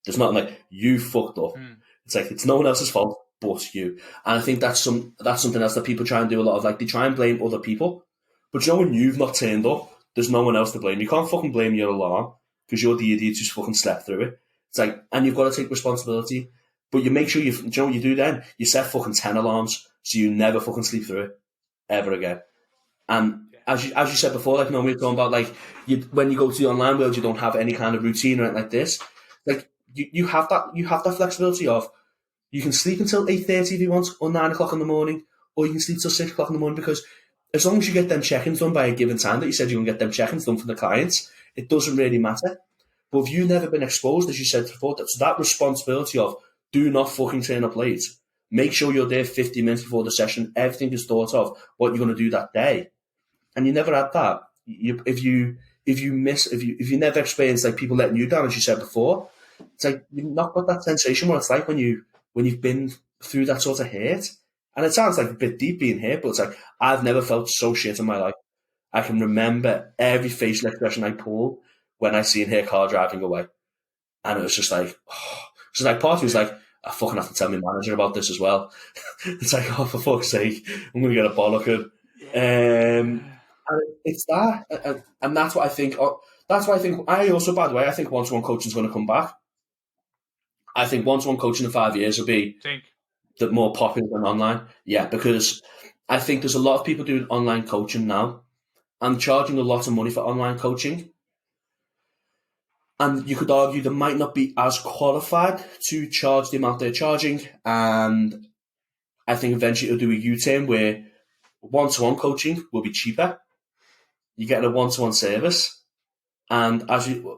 There's nothing like, you fucked up. It's like, it's no one else's fault but you. And I think that's something else that people try and do a lot of. Like, they try and blame other people. But you know, when you've not turned up, there's no one else to blame. You can't fucking blame your alarm because you're the idiot who's fucking slept through it. It's like, and you've got to take responsibility. But you make sure do you know what you do then? You set fucking 10 alarms so you never fucking sleep through it ever again. And as you said before, like, we were talking about, like, when you go to the online world, you don't have any kind of routine or anything like this. Like, you have that flexibility of, you can sleep until 8:30 if you want, or 9 o'clock in the morning, or you can sleep till 6 o'clock in the morning, because as long as you get them check-ins done by a given time that you said you can get them check-ins done for the clients, it doesn't really matter. But if you've never been exposed, as you said before, so that responsibility of, do not fucking turn up late. Make sure you're there 50 minutes before the session. Everything is thought of what you're going to do that day. And you never had that. If you never experienced, like, people letting you down, as you said before, It's like you've not got that sensation what it's like when you've been through that sort of hurt. And it sounds like a bit deep being hurt, but it's like I've never felt so shit in my life. I can remember every facial expression I pulled when I seen her car driving away. And it was just like, part of me was like, I fucking have to tell my manager about this as well. It's like, oh, for fuck's sake, I'm going to get a bollocking. And it's that. And that's what I think. That's why I think, I also, by the way, I think one-to-one coaching is going to come back. I think one-to-one coaching in 5 years will be more popular than online. Yeah, because I think there's a lot of people doing online coaching now and charging a lot of money for online coaching. And you could argue they might not be as qualified to charge the amount they're charging. And I think eventually it'll do a U-turn where one-to-one coaching will be cheaper. You're getting a one-to-one service. And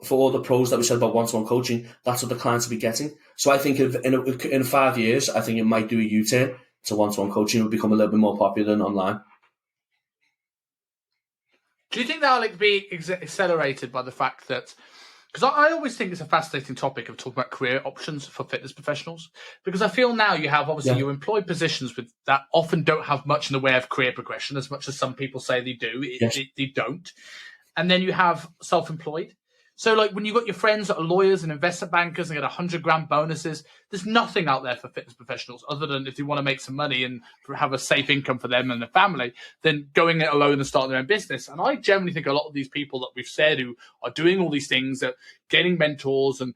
for all the pros that we said about one-to-one coaching, that's what the clients will be getting. So I think in 5 years, I think it might do a U-turn to one-to-one coaching. It will become a little bit more popular than online. Do you think that'll be accelerated by the fact that, because I always think it's a fascinating topic of talking about career options for fitness professionals, because I feel now you have obviously your employed positions with that often don't have much in the way of career progression, as much as some people say they do, they don't. And then you have self-employed. So like when you've got your friends that are lawyers and investment bankers and get 100 grand bonuses, there's nothing out there for fitness professionals other than if they want to make some money and have a safe income for them and their family, then going it alone and starting their own business. And I generally think a lot of these people that we've said who are doing all these things, that getting mentors and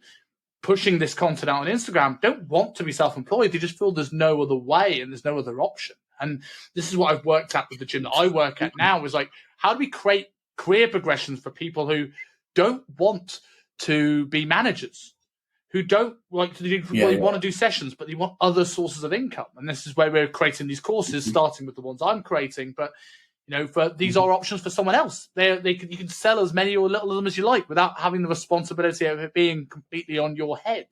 pushing this content out on Instagram, don't want to be self-employed. They just feel there's no other way and there's no other option. And this is what I've worked at with the gym that I work at now, is like, how do we create career progressions for people who don't want to be managers, who don't like to do, want to do sessions, but they want other sources of income. And this is where we're creating these courses, starting with the ones I'm creating. But these are options for someone else. You can sell as many or little of them as you like without having the responsibility of it being completely on your head.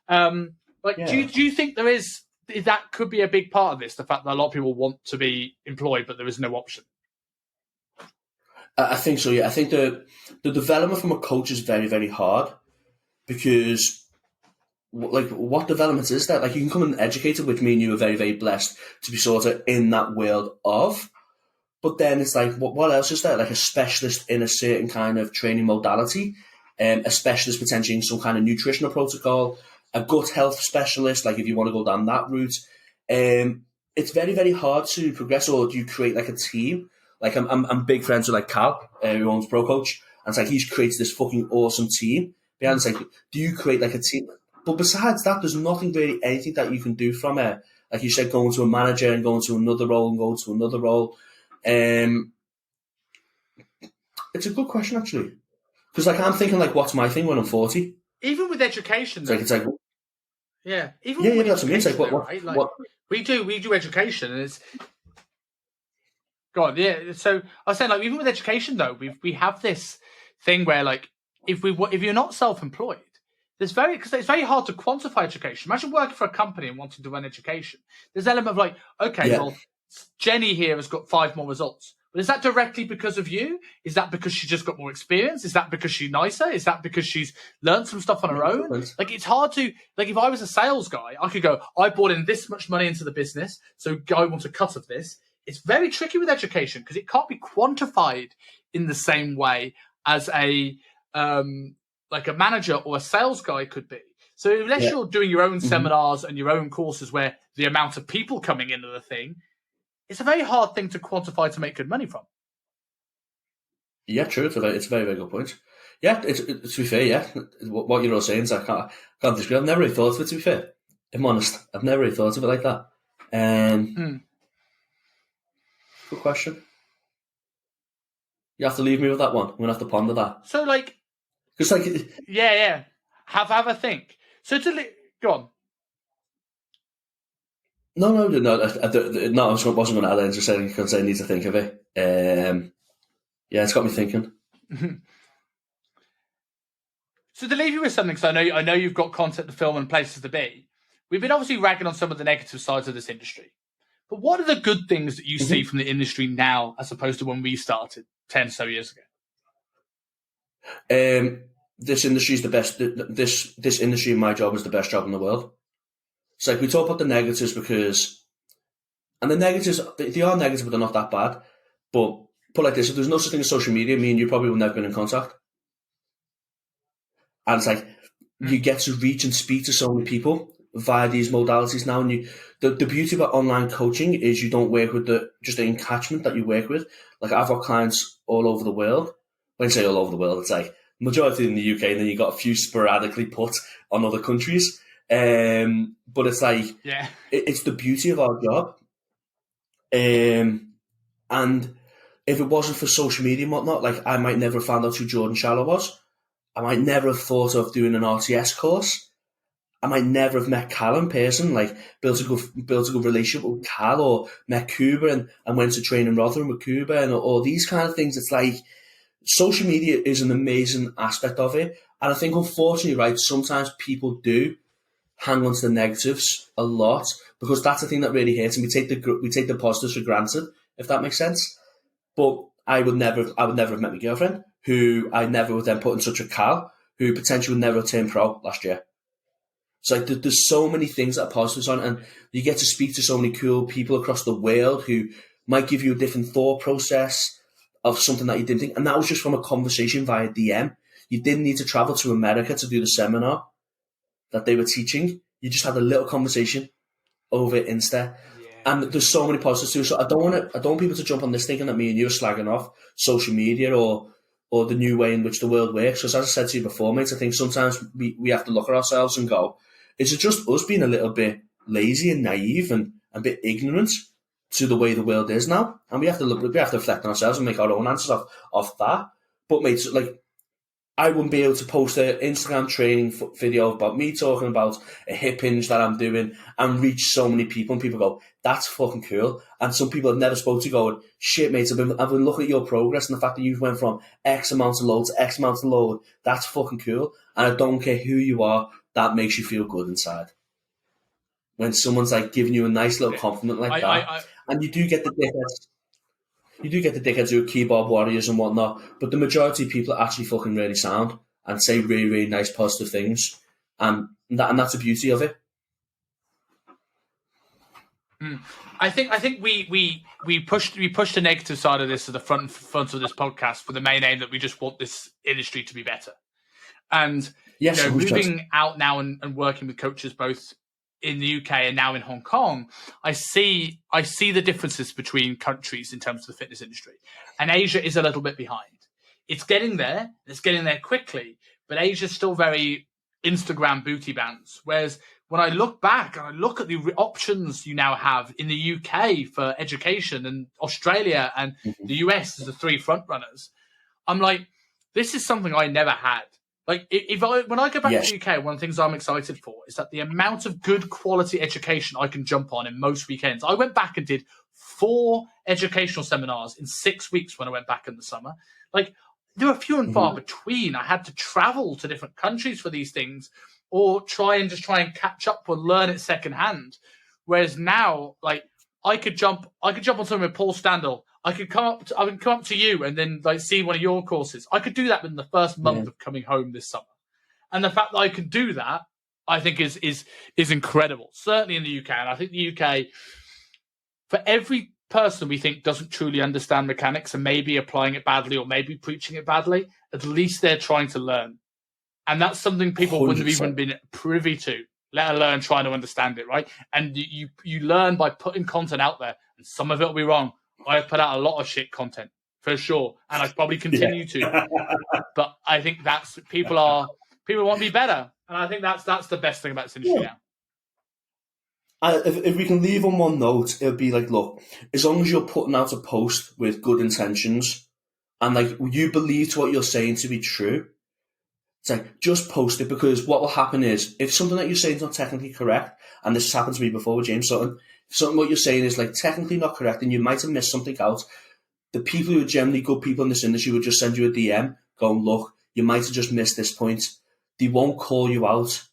Do you think that could be a big part of this? The fact that a lot of people want to be employed, but there is no option. I think so, yeah. I think the development from a coach is very, very hard because, like, what development is that? Like, you can come and educated, which me and you are very, very blessed to be sort of in that world of. But then it's like, what else is there? Like a specialist in a certain kind of training modality, a specialist potentially in some kind of nutritional protocol, a gut health specialist, like if you want to go down that route. It's very, very hard to progress, or do you create like a team? Like I'm big friends with like Cal, who owns Pro Coach, and it's like he's created this fucking awesome team. And it's like, do you create like a team? But besides that, there's nothing really, anything that you can do from it. Like you said, going to a manager and going to another role and going to another role. It's a good question actually, because like I'm thinking like, what's my thing when I'm 40? Even with education, it's like yeah, even yeah, with that's what I mean. It's like right? Like, what we do education, and it's. God, yeah. So I was saying, like, even with education, though, we have this thing where, like, if you're not self-employed, because it's very hard to quantify education. Imagine working for a company and wanting to run education. There's an element of like, okay, well, Jenny here has got 5 more results. But is that directly because of you? Is that because she just got more experience? Is that because she's nicer? Is that because she's learned some stuff on her own? Like, it's hard to, like, if I was a sales guy, I could go, I brought in this much money into the business, so I want a cut of this. It's very tricky with education because it can't be quantified in the same way as a manager or a sales guy could be. So unless you're doing your own seminars and your own courses where the amount of people coming into the thing, it's a very hard thing to quantify to make good money from. Yeah, true. It's a very, very good point. Yeah, to be fair, yeah, what you're all saying is I can't disagree. I've never really thought of it, to be fair. If I'm honest, I've never really thought of it like that. Good question. You have to leave me with that one. I'm gonna have to ponder that. So, like, because, like, yeah, have a think. So, go on. No. I wasn't going to add anything. Just saying because I need to think of it. Yeah, it's got me thinking. So, to leave you with something, because I know you've got content to film and places to be. We've been obviously ragging on some of the negative sides of this industry. But what are the good things that you see from the industry now as opposed to when we started 10 so years ago? this industry is the best. This industry, my job, is the best job in the world. It's like we talk about the negatives and the negatives, they are negative, but they're not that bad. But put like this, if there's no such thing as social media, me and you probably would never been in contact. And it's like you get to reach and speak to so many people via these modalities now. And the beauty about online coaching is you don't work with just the encatchment that you work with. Like I've got clients all over the world. When I say all over the world, it's like majority in the UK, and then you got a few sporadically put on other countries. But it's like, it's the beauty of our job. And if it wasn't for social media and whatnot, like I might never have found out who Jordan Shallow was. I might never have thought of doing an RTS course. I might never have met Cal in person, like built a good relationship with Cal, or met Cuba and went to train in Rotherham with Cuba, and all these kind of things. It's like social media is an amazing aspect of it. And I think, unfortunately, right, sometimes people do hang on to the negatives a lot, because that's the thing that really hurts, and we take the positives for granted, if that makes sense. But I would never have met my girlfriend, who I never would then put in touch with Cal, who potentially would never have turned pro last year. It's like there's so many things that are positives on, and you get to speak to so many cool people across the world who might give you a different thought process of something that you didn't think. And that was just from a conversation via DM. You didn't need to travel to America to do the seminar that they were teaching. You just had a little conversation over Insta. And there's so many positives too. So I don't want people to jump on this thinking that me and you are slagging off social media or the new way in which the world works. Because as I said to you before, mate, I think sometimes we have to look at ourselves and go, is it just us being a little bit lazy and naive and a bit ignorant to the way the world is now? And we have to reflect on ourselves and make our own answers off that. But mate, like, I wouldn't be able to post an Instagram training video about me talking about a hip hinge that I'm doing and reach so many people, and people go, that's fucking cool. And some people have never spoke to going, shit, mate, I've been looking at your progress, and the fact that you've went from X amount of load to X amount of load, that's fucking cool. And I don't care who you are, that makes you feel good inside. When someone's like giving you a nice little compliment like that. And you do get the dickheads. You do get the dickheads who are keyboard warriors and whatnot, but the majority of people are actually fucking really sound and say really, really nice, positive things. And that's the beauty of it. I think we pushed the negative side of this to the front of this podcast for the main aim that we just want this industry to be better. And yes, moving out now and working with coaches both in the UK and now in Hong Kong, I see the differences between countries in terms of the fitness industry. And Asia is a little bit behind. It's getting there. It's getting there quickly. But Asia's still very Instagram booty bands. Whereas when I look back and I look at the options you now have in the UK for education, and Australia and the US as the three front runners, I'm like, this is something I never had. Like, when I go back to the UK, one of the things I'm excited for is that the amount of good quality education I can jump on in most weekends. I went back and did 4 educational seminars in 6 weeks when I went back in the summer. Like, there were few and far between. I had to travel to different countries for these things, or try and catch up or learn it secondhand. Whereas now, like, I could jump on something with Paul Standall. I can come up to you and then like see one of your courses. I could do that within the first month of coming home this summer. And the fact that I can do that, I think is incredible. Certainly in the UK. And I think the UK, for every person we think doesn't truly understand mechanics and maybe applying it badly or maybe preaching it badly, at least they're trying to learn. And that's something people 100%. Wouldn't have even been privy to, let alone trying to understand it, right? And you learn by putting content out there. And some of it will be wrong. I have put out a lot of shit content, for sure. And I probably continue to. But I think that's people want to be better. And I think that's the best thing about this industry now. If we can leave on one note, it'll be like, look, as long as you're putting out a post with good intentions and like you believe to what you're saying to be true, it's like, just post it, because what will happen is if something that you're saying is not technically correct, and this has happened to me before with James Sutton, if something what you're saying is like technically not correct and you might have missed something out, the people who are generally good people in this industry would just send you a DM going, look, you might have just missed this point. They won't call you out.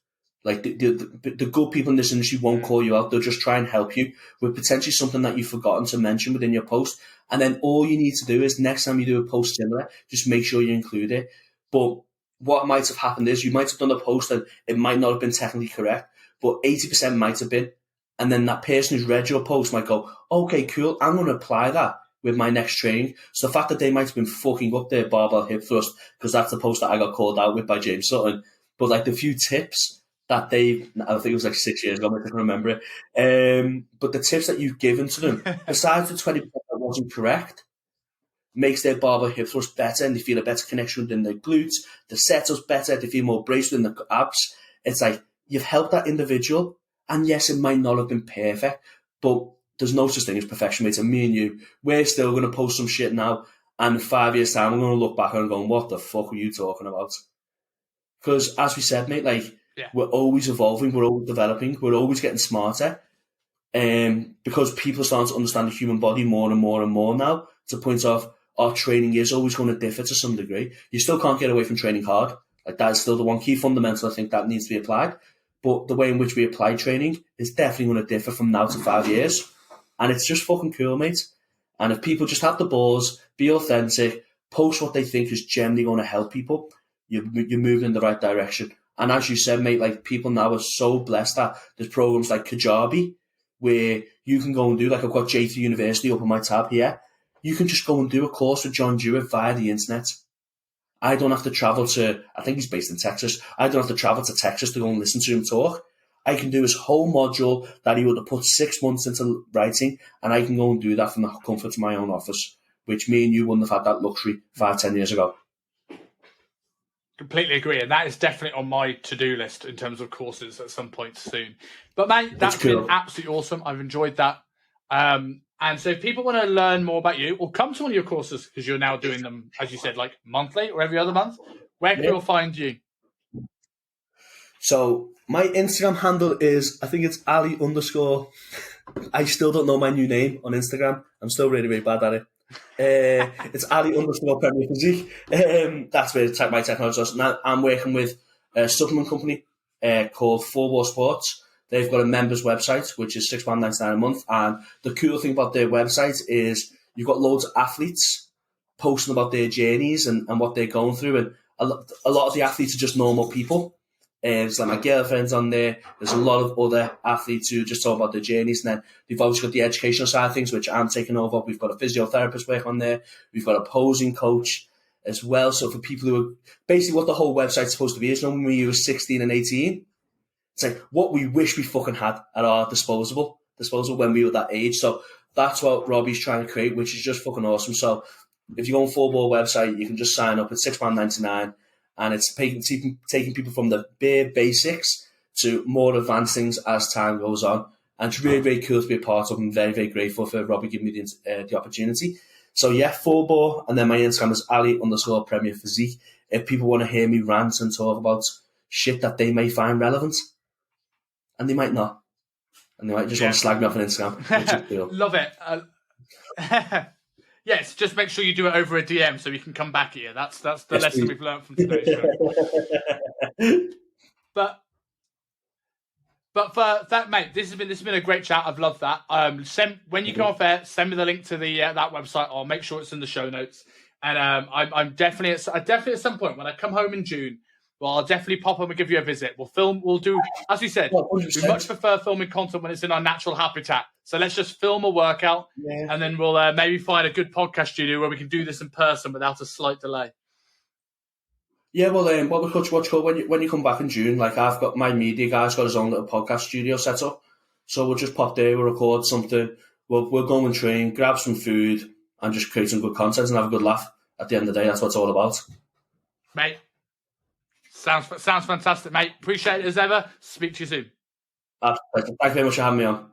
Like the good people in this industry won't call you out. They'll just try and help you with potentially something that you've forgotten to mention within your post. And then all you need to do is next time you do a post similar, just make sure you include it. But what might have happened is you might have done a post and it might not have been technically correct, but 80% might have been. And then that person who's read your post might go, okay, cool, I'm going to apply that with my next training. So the fact that they might have been fucking up their barbell hip thrust, because that's the post that I got called out with by James Sutton, but like the few tips that I think it was like 6 years ago, I can remember it. But the tips that you've given to them, besides the 20% that wasn't correct, makes their barbell hip thrust better and they feel a better connection within their glutes, the setup's better, they feel more braced in the abs. It's like you've helped that individual, and yes, it might not have been perfect, but there's no such thing as perfection, mate. And me and you, we're still going to post some shit now, and in 5 years' time, we're going to look back and go, what the fuck were you talking about? Because as we said, mate, like, we're always evolving, we're always developing, we're always getting smarter. Because people are starting to understand the human body more and more and more now, to the point of our training is always going to differ to some degree. You still can't get away from training hard. Like, that is still the one key fundamental I think that needs to be applied. But the way in which we apply training is definitely going to differ from now to 5 years. And it's just fucking cool, mate. And if people just have the balls, be authentic, post what they think is generally going to help people, you're moving in the right direction. And as you said, mate, like, people now are so blessed that there's programs like Kajabi, where you can go and do, like, I've got J3 University up on my tab here. You can just go and do a course with John Jewett via the internet. I don't have to travel to, I think he's based in Texas. I don't have to travel to Texas to go and listen to him talk. I can do his whole module that he would have put 6 months into writing, and I can go and do that from the comfort of my own office, which me and you wouldn't have had that luxury 5-10 years ago. Completely agree, and that is definitely on my to-do list in terms of courses at some point soon. But mate, that's been absolutely awesome. I've enjoyed that. And so if people want to learn more about you or come to one of your courses, because you're now doing them, as you said, like monthly or every other month, where can people find you? So my Instagram handle is, I think it's Ali _ I still don't know my new name on Instagram. I'm still really, really bad at it. It's Ali _ Premier Physique. That's where my technology is. Now I'm working with a supplement company called 4 Sports. They've got a members website, which is £6.99 a month. And the cool thing about their website is you've got loads of athletes posting about their journeys and what they're going through. And a lot of the athletes are just normal people. There's like my girlfriend's on there. There's a lot of other athletes who just talk about their journeys. And then they've always got the educational side of things, which I'm taking over. We've got a physiotherapist work on there. We've got a posing coach as well. So for people who are basically what the whole website's supposed to be is, when we were 16 and 18, it's like what we wish we fucking had at our disposal when we were that age. So that's what Robbie's trying to create, which is just fucking awesome. So if you go on 4 Ball website, you can just sign up. It's £6.99. And it's taking people from the bare basics to more advanced things as time goes on. And it's really, really cool to be a part of. I'm very, very grateful for Robbie giving me the opportunity. So yeah, 4 Ball, and then my Instagram is Ali _ Premier Physique. If people want to hear me rant and talk about shit that they may find relevant, and they might not, and they might just want to slag me off on Instagram, which is cool. Love it. Yes, just make sure you do it over a DM so we can come back here. That's the lesson we've learned from today's show. But for that, mate, this has been a great chat. I've loved that. When you come off air, send me the link to the that website. I'll make sure it's in the show notes. And I'm definitely at some point when I come home in June, well, I'll definitely pop up and give you a visit. We'll do, as we said, we much prefer filming content when it's in our natural habitat. So let's just film a workout, and then we'll maybe find a good podcast studio where we can do this in person without a slight delay. Yeah, well, what we could call when you come back in June, like I've got my media guy's got his own little podcast studio set up, so we'll just pop there, we'll record something, we'll go and train, grab some food, and just create some good content and have a good laugh. At the end of the day, that's what it's all about, mate. Sounds fantastic, mate. Appreciate it as ever. Speak to you soon. Thank you very much for having me on.